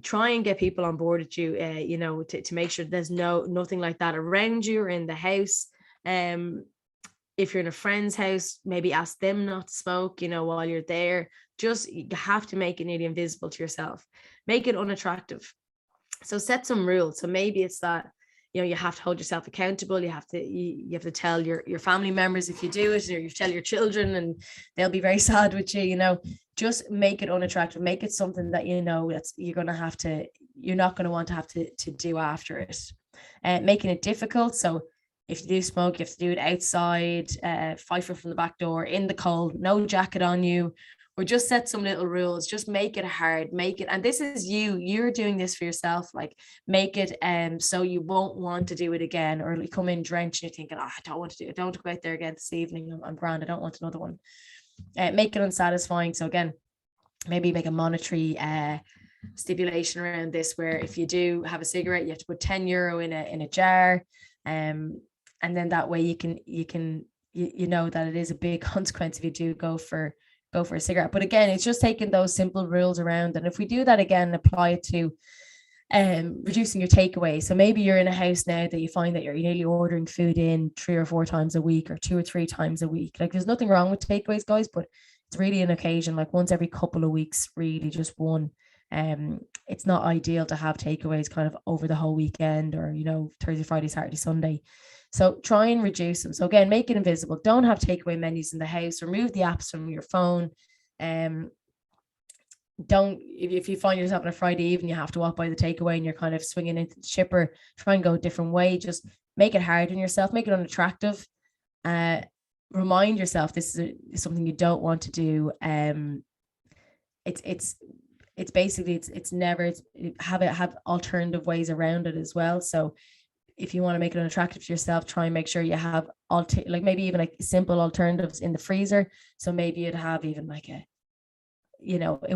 Try and get people on board with you, to make sure there's nothing like that around you or in the house. If you're in a friend's house, maybe ask them not to smoke, while you're there. You have to make it nearly invisible to yourself. Make it unattractive. So set some rules. So maybe it's that, you have to hold yourself accountable. You have to tell your family members if you do it, or you tell your children and they'll be very sad with you. Just make it unattractive. Make it something that you're not going to want to have to do after it. Making it difficult. So if you do smoke, you have to do it outside, 5 foot from the back door, in the cold, no jacket on you. Or just set some little rules. Just make it hard. Make it, and this is you're doing this for yourself. Like, make it so you won't want to do it again, or come in drenched and you're thinking, I don't want to do it. I don't want to go out there again this evening. I'm grand. I don't want another one. Make it unsatisfying. So again, maybe make a monetary stipulation around this, where if you do have a cigarette, you have to put €10 in a jar, and then that way you know that it is a big consequence if you do go for a cigarette. But again, it's just taking those simple rules around. And if we do that again, apply it to reducing your takeaway. So maybe you're in a house now that you find that you're nearly ordering food in 3 or 4 times a week, or 2 or 3 times a week. Like, there's nothing wrong with takeaways, guys, but it's really an occasion, like once every couple of weeks, really just one. It's not ideal to have takeaways kind of over the whole weekend, or Thursday, Friday, Saturday, Sunday. So try and reduce them. So again, make it invisible. Don't have takeaway menus in the house. Remove the apps from your phone. If you find yourself on a Friday evening, you have to walk by the takeaway and you're kind of swinging into the shipper, try and go a different way. Just make it hard on yourself. Make it unattractive. Remind yourself this is something you don't want to do. It's basically have alternative ways around it as well. So if you want to make it unattractive to yourself, try and make sure you have maybe even like simple alternatives in the freezer. So maybe you'd have even like it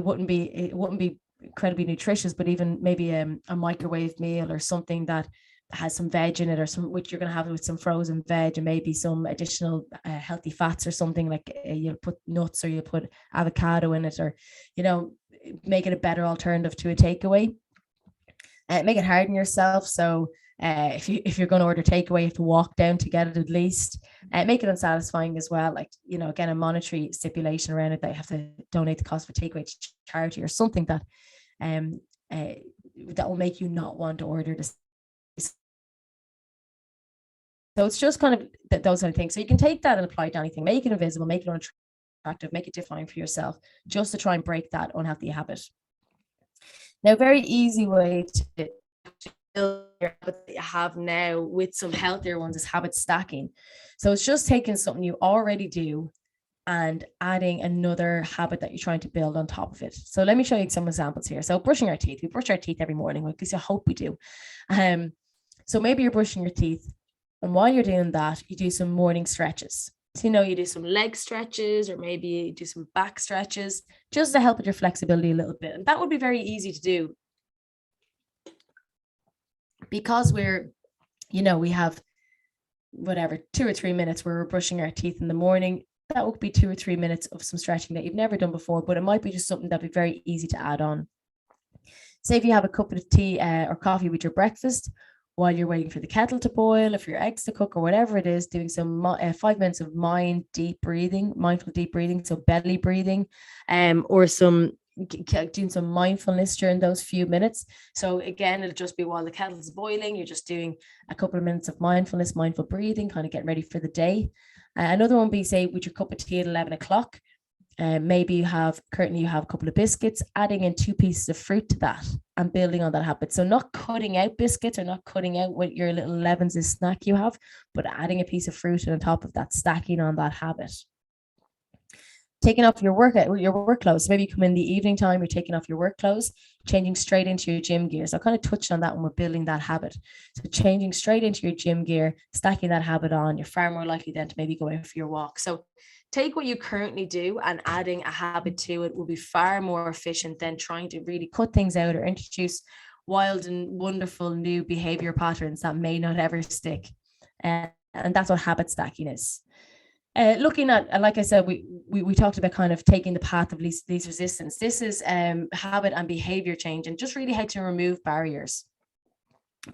wouldn't be incredibly nutritious, but even maybe a microwave meal, or something that has some veg in it, or some, which you're going to have with some frozen veg, and maybe some additional healthy fats, or something like you'll put nuts, or you'll put avocado in it, or make it a better alternative to a takeaway. Make it hard on yourself. So if you're going to order takeaway, you have to walk down to get it at least. Make it unsatisfying as well. Like, again, a monetary stipulation around it, that you have to donate the cost of a takeaway to charity, or something that that will make you not want to order this. So it's just kind of those kind of things. So you can take that and apply it to anything. Make it invisible, make it unattractive, make it defined for yourself, just to try and break that unhealthy habit. Now, a very easy way to build your habits that you have now with some healthier ones is habit stacking. So it's just taking something you already do and adding another habit that you're trying to build on top of it. So let me show you some examples here. So brushing our teeth. We brush our teeth every morning, because I hope we do. So maybe you're brushing your teeth, and while you're doing that, you do some morning stretches. So, you do some leg stretches, or maybe you do some back stretches, just to help with your flexibility a little bit. And that would be very easy to do, because we have 2 or 3 minutes where we're brushing our teeth in the morning. that would be 2 or 3 minutes of some stretching that you've never done before, but it might be just something that'd be very easy to add on. Say if you have a cup of tea or coffee with your breakfast, while you're waiting for the kettle to boil, or for your eggs to cook, or whatever it is, doing some 5 minutes of mindful deep breathing, so belly breathing, or some doing some mindfulness during those few minutes. So again, it'll just be while the kettle's boiling, you're just doing a couple of minutes of mindfulness, mindful breathing, kind of getting ready for the day. Another one be, say, with your cup of tea at 11 o'clock, maybe you have a couple of biscuits, adding in 2 pieces of fruit to that and building on that habit. So not cutting out biscuits or not cutting out what your little 11s snack you have, but adding a piece of fruit and on top of that, stacking on that habit. Taking off your work clothes. So maybe you come in the evening time, you're taking off your work clothes, changing straight into your gym gear. So I kind of touched on that when we're building that habit. So changing straight into your gym gear, stacking that habit on, you're far more likely then to maybe go out for your walk. So take what you currently do and adding a habit to it will be far more efficient than trying to really cut things out or introduce wild and wonderful new behavior patterns that may not ever stick. And that's what habit stacking is. Looking at, like I said, we talked about kind of taking the path of least resistance. This is habit and behavior change, and just really how to remove barriers.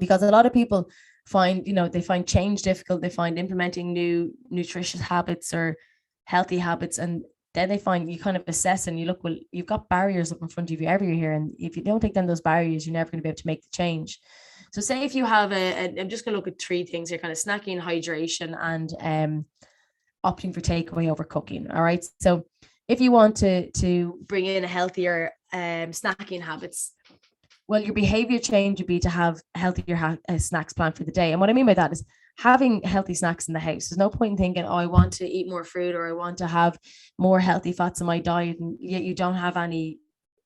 Because a lot of people find, they find change difficult. They find implementing new nutritious habits or healthy habits, and then they find you kind of assess and you look, well, you've got barriers up in front of you everywhere here, and if you don't take down those barriers, you're never going to be able to make the change. So say if you have I'm just going to look at 3 things here, kind of snacking, hydration, and opting for takeaway over cooking. All right. So if you want to bring in a healthier snacking habits, well, your behavior change would be to have healthier snacks planned for the day. And what I mean by that is having healthy snacks in the house. There's no point in thinking, oh, I want to eat more fruit or I want to have more healthy fats in my diet, and yet you don't have any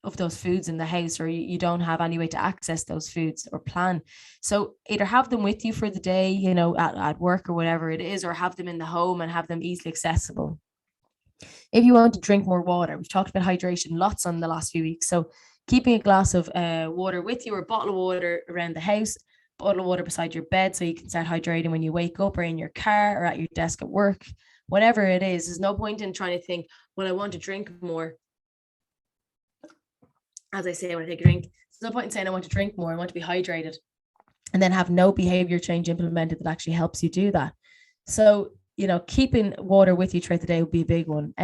of those foods in the house, or you don't have any way to access those foods or plan. So either have them with you for the day, at work or whatever it is, or have them in the home and have them easily accessible. If you want to drink more water, we've talked about hydration lots on the last few weeks. So keeping a glass of water with you, or a bottle of water around the house, bottle of water beside your bed, so you can start hydrating when you wake up, or in your car, or at your desk at work, whatever it is. There's no point in trying to think, well, I want to drink more. As I say, when I take a drink, there's no point in saying I want to drink more, I want to be hydrated, and then have no behavior change implemented that actually helps you do that. So, keeping water with you throughout the day would be a big one.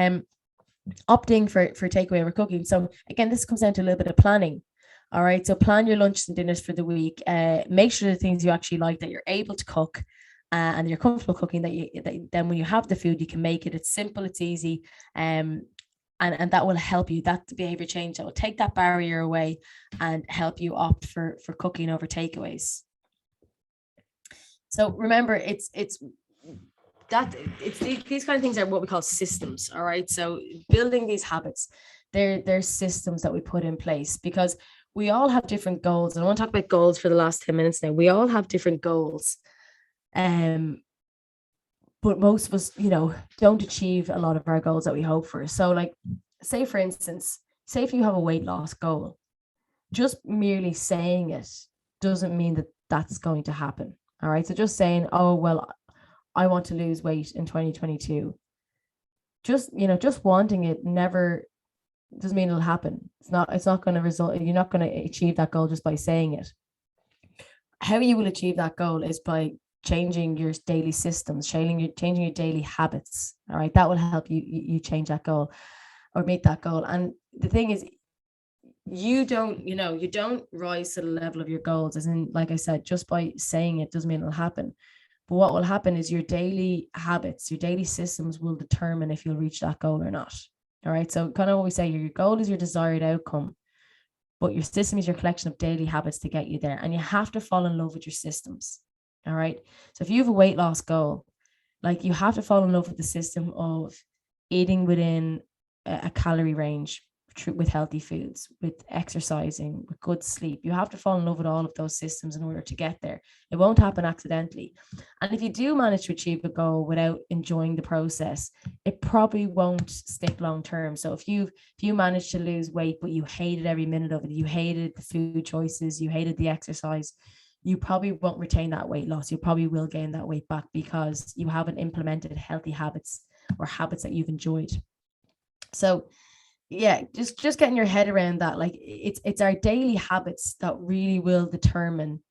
Opting for takeaway over cooking. So again, this comes down to a little bit of planning. All right. So plan your lunches and dinners for the week. Make sure the things you actually like, that you're able to cook, and you're comfortable cooking, that then when you have the food, you can make it. It's simple, it's easy. And that will help you. That behavior change that will take that barrier away and help you opt for cooking over takeaways. So remember, it's these kind of things are what we call systems. All right. So building these habits, they're systems that we put in place, because we all have different goals. And I want to talk about goals for the last 10 minutes now. We all have different goals. But most of us, don't achieve a lot of our goals that we hope for. So like, say for instance, if you have a weight loss goal, just merely saying it doesn't mean that that's going to happen. All right. So just saying, oh, well, I want to lose weight in 2022. Just wanting it never doesn't mean it'll happen. It's not going to result. You're not going to achieve that goal just by saying it. How you will achieve that goal is by changing your daily systems, changing your daily habits. All right. That will help you change that goal or meet that goal. And the thing is, you don't rise to the level of your goals, as in, like I said, just by saying it doesn't mean it'll happen. But what will happen is your daily habits, your daily systems will determine if you'll reach that goal or not. All right. So kind of what we say, your goal is your desired outcome, but your system is your collection of daily habits to get you there. And you have to fall in love with your systems. All right. So if you have a weight loss goal, like, you have to fall in love with the system of eating within a calorie range, with healthy foods, with exercising, with good sleep. You have to fall in love with all of those systems in order to get there. It won't happen accidentally. And if you do manage to achieve a goal without enjoying the process, it probably won't stick long term. So if you manage to lose weight, but you hated every minute of it, you hated the food choices, you hated the exercise, you probably won't retain that weight loss. You probably will gain that weight back, because you haven't implemented healthy habits or habits that you've enjoyed. So yeah, just getting your head around that, like it's our daily habits that really will determine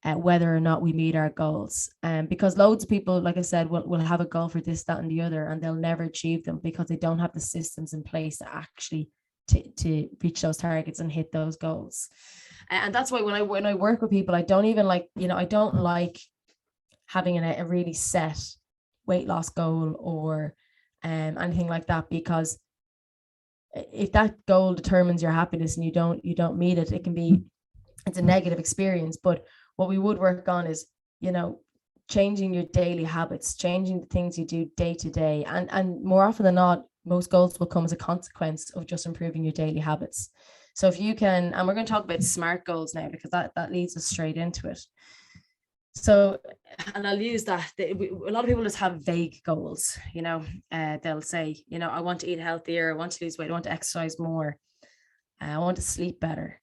whether or not we meet our goals. Because loads of people, like I said, will have a goal for this, that, and the other, and they'll never achieve them because they don't have the systems in place to actually to reach those targets and hit those goals. And that's why when I work with people, I don't even like, I don't like having a really set weight loss goal or anything like that, because if that goal determines your happiness and you don't meet it, it's a negative experience. But what we would work on is, changing your daily habits, changing the things you do day to day. And more often than not, most goals will come as a consequence of just improving your daily habits. So if you can, and we're going to talk about SMART goals now, because that leads us straight into it. So, and I'll use that. A lot of people just have vague goals, they'll say, I want to eat healthier, I want to lose weight, I want to exercise more, I want to sleep better.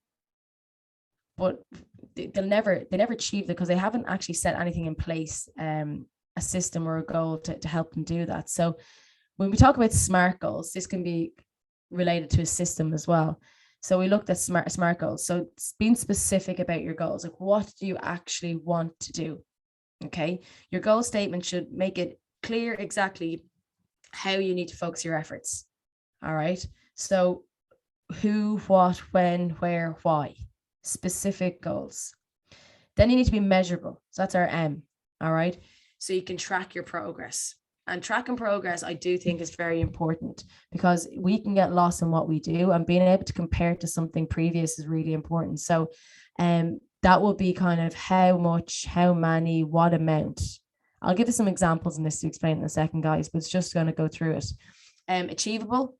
But they never achieve that because they haven't actually set anything in place, a system or a goal to help them do that. So when we talk about SMART goals, this can be related to a system as well. So we looked at SMART goals. So being specific about your goals, like what do you actually want to do? Okay. Your goal statement should make it clear exactly how you need to focus your efforts. All right. So who, what, when, where, why, specific goals. Then you need to be measurable. So that's our M. All right. So you can track your progress. And tracking progress, I do think, is very important, because we can get lost in what we do, and being able to compare it to something previous is really important. So that will be kind of how much, how many, what amount. I'll give you some examples in this to explain in a second, guys, but it's just going to go through it. Achievable.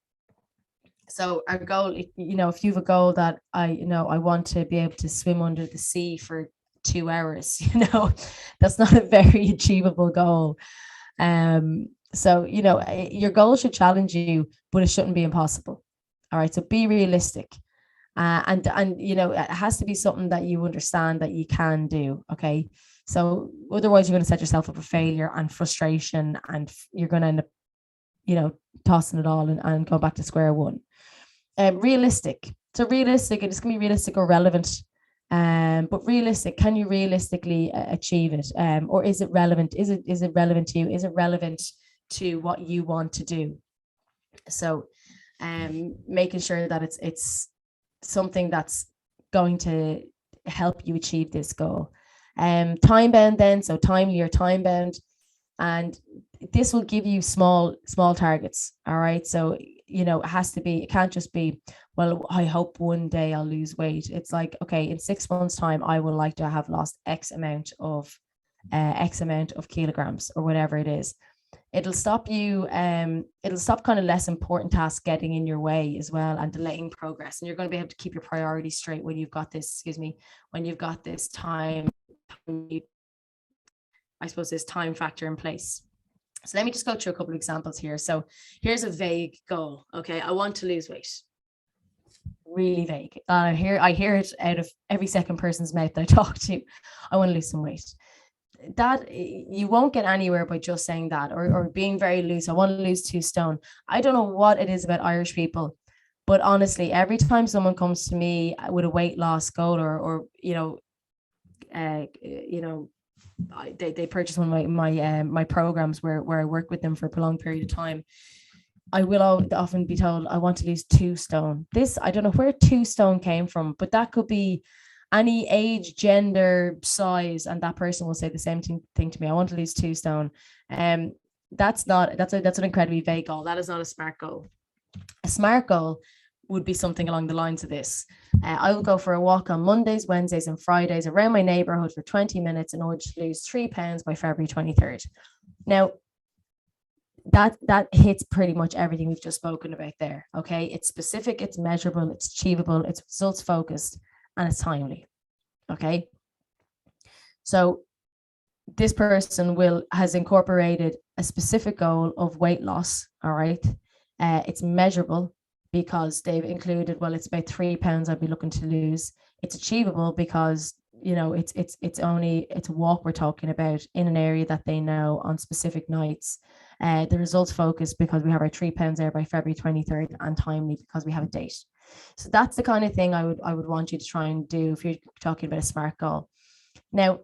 So our goal, if you have a goal that I want to be able to swim under the sea for 2 hours, that's not a very achievable goal. So, your goal should challenge you, but it shouldn't be impossible. All right. So be realistic. And it has to be something that you understand that you can do. Okay. So otherwise you're going to set yourself up for failure and frustration, and you're going to end up, tossing it all and go back to square one. Realistic. So realistic, it's going to be realistic or relevant. But realistic, can you realistically achieve it? Or is it relevant? Is it relevant to you? Is it relevant to what you want to do? So making sure that it's something that's going to help you achieve this goal. Time bound then, so timely or time bound. And this will give you small targets. All right. So, it can't just be, well, I hope one day I'll lose weight. It's like, okay, in 6 months' time, I would like to have lost X amount of kilograms or whatever it is. It'll stop kind of less important tasks getting in your way as well, and delaying progress. And you're going to be able to keep your priorities straight when you've got this, time, I suppose, this time factor in place. So let me just go through a couple of examples here. So here's a vague goal. Okay. I want to lose weight. Really vague. I hear it out of every second person's mouth that I talk to. I want to lose some weight. That you won't get anywhere by just saying that, or being very loose. I want to lose 2 stone. I don't know what it is about Irish people, but honestly, every time someone comes to me with a weight loss goal, or they purchase one of my programs where I work with them for a prolonged period of time, I will often be told, I want to lose 2 stone. I don't know where 2 stone came from, but that could be any age, gender, size, and that person will say the same thing to me. I want to lose 2 stone. That's an incredibly vague goal. That is not a SMART goal. A SMART goal would be something along the lines of this. I will go for a walk on Mondays, Wednesdays, and Fridays around my neighborhood for 20 minutes in order to lose 3 pounds by February 23rd. Now, that hits pretty much everything we've just spoken about there. Okay. It's specific, it's measurable, it's achievable, it's results focused, and it's timely. Okay. So this person has incorporated a specific goal of weight loss. All right. It's measurable because they've included, well, it's about 3 pounds I'd be looking to lose. It's achievable because it's a walk we're talking about in an area that they know on specific nights. The results focused because we have our 3 pounds there by February 23rd, and timely because we have a date. So that's the kind of thing I would want you to try and do if you're talking about a SMART goal. Now,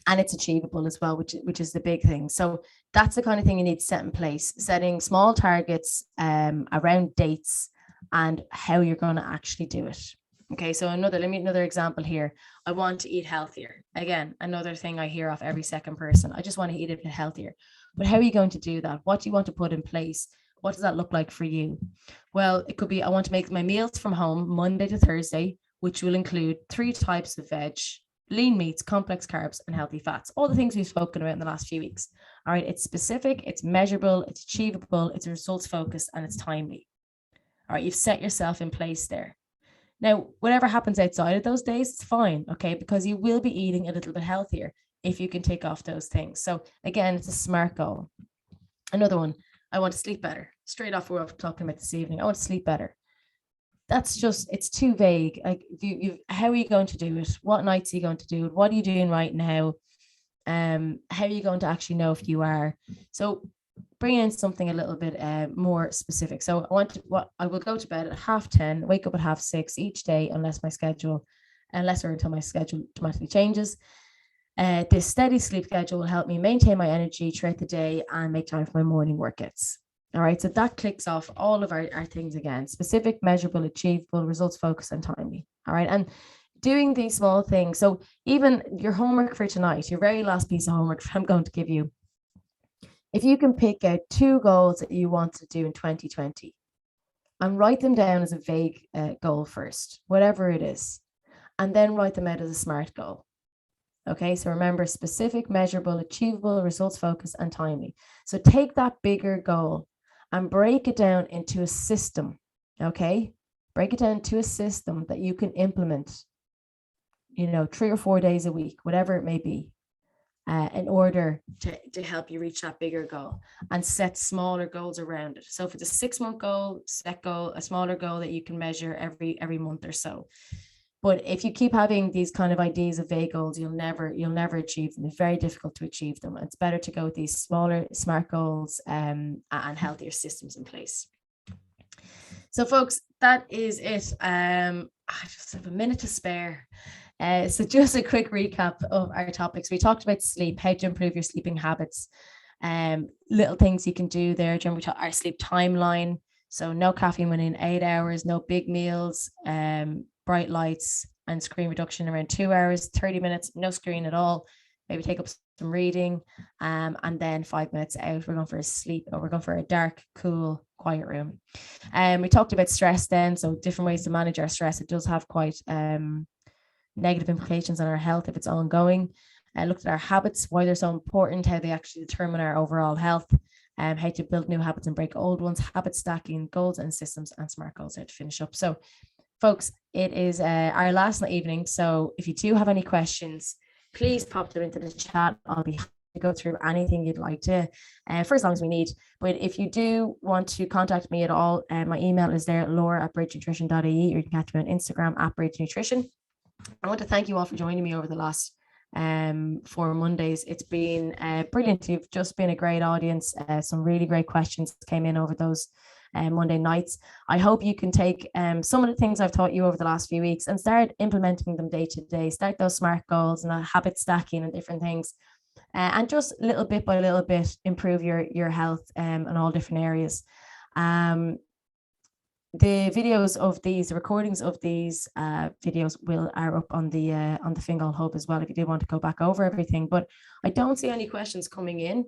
and it's achievable as well, which is the big thing. So that's the kind of thing you need to set in place, setting small targets around dates and how you're going to actually do it. Okay, so another example here. I want to eat healthier. Again, another thing I hear off every second person. I just want to eat a bit healthier. But how are you going to do that? What do you want to put in place? What does that look like for you? Well, it could be I want to make my meals from home Monday to Thursday, which will include 3 types of veg, lean meats, complex carbs, and healthy fats. All the things we've spoken about in the last few weeks. All right, it's specific, it's measurable, it's achievable, it's results focused, and it's timely. All right, you've set yourself in place there. Now, whatever happens outside of those days, it's fine, okay? Because you will be eating a little bit healthier if you can take off those things. So again, it's a SMART goal. Another one, I want to sleep better. Straight off what we're talking about this evening, I want to sleep better. That's just, it's too vague. Like, how are you going to do it? What nights are you going to do it? What are you doing right now? How are you going to actually know if you are? So bring in something a little bit more specific. So I will go to bed at 10:30, wake up at 6:30 each day, unless or until my schedule dramatically changes. This steady sleep schedule will help me maintain my energy throughout the day and make time for my morning workouts. All right, so that clicks off all of our things again: specific, measurable, achievable, results focused, and timely. All right, and doing these small things. So even your homework for tonight, your very last piece of homework I'm going to give you, if you can pick out 2 goals that you want to do in 2020 and write them down as a vague goal first, whatever it is, and then write them out as a SMART goal. Okay, so remember, specific, measurable, achievable, results focused, and timely. So take that bigger goal and break it down into a system. Okay, break it down to a system that you can implement, 3 or 4 days a week, whatever it may be, in order to help you reach that bigger goal, and set smaller goals around it. So if it's a 6-month goal, set a smaller goal that you can measure every month or so. But if you keep having these kind of ideas of vague goals, you'll never achieve them. It's very difficult to achieve them. It's better to go with these smaller, SMART goals and healthier systems in place. So folks, that is it. I just have a minute to spare. So just a quick recap of our topics. We talked about sleep, how to improve your sleeping habits, little things you can do there. We talked our sleep timeline. So no caffeine within 8 hours, no big meals, bright lights, and screen reduction around 2 hours, 30 minutes, no screen at all. Maybe take up some reading, and then 5 minutes out, we're going for a sleep, or we're going for a dark, cool, quiet room. We talked about stress then, so different ways to manage our stress. It does have quite negative implications on our health if it's ongoing. Looked at our habits, why they're so important, how they actually determine our overall health, how to build new habits and break old ones, habit stacking, goals and systems, and SMART goals to finish up. So folks, it is our last evening. So if you do have any questions, please pop them into the chat. I'll be happy to go through anything you'd like to, for as long as we need. But if you do want to contact me at all, my email is there, laura@bridgenutrition.ie, or you can catch me on Instagram @bridgenutrition. I want to thank you all for joining me over the last 4 Mondays. It's been brilliant. You've just been a great audience. Some really great questions came in over those Monday nights. I hope you can take some of the things I've taught you over the last few weeks and start implementing them day to day. Start those SMART goals and habit stacking and different things, and just little bit by little bit improve your health in all different areas. The videos of these, the recordings of these videos are up on the Fingal Hub as well, if you do want to go back over everything. But I don't see any questions coming in.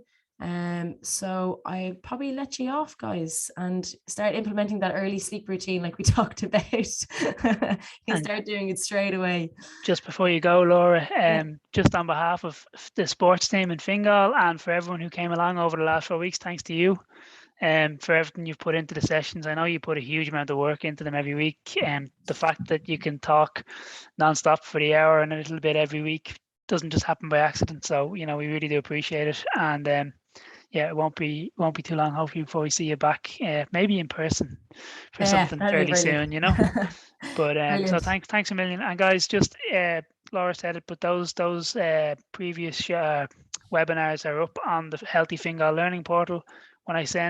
So I probably let you off, guys, and start implementing that early sleep routine like we talked about. You can start doing it straight away. Just before you go, Laura, just on behalf of the sports team in Fingal and for everyone who came along over the last 4 weeks, thanks to you for everything you've put into the sessions. I know you put a huge amount of work into them every week, and the fact that you can talk nonstop for the hour and a little bit every week doesn't just happen by accident. So we really do appreciate it. And it won't be too long, hopefully, before we see you back, maybe in person for something fairly soon, But so thanks a million. And guys, just Laura said it, but those previous webinars are up on the Healthy Fingal Learning portal. When I send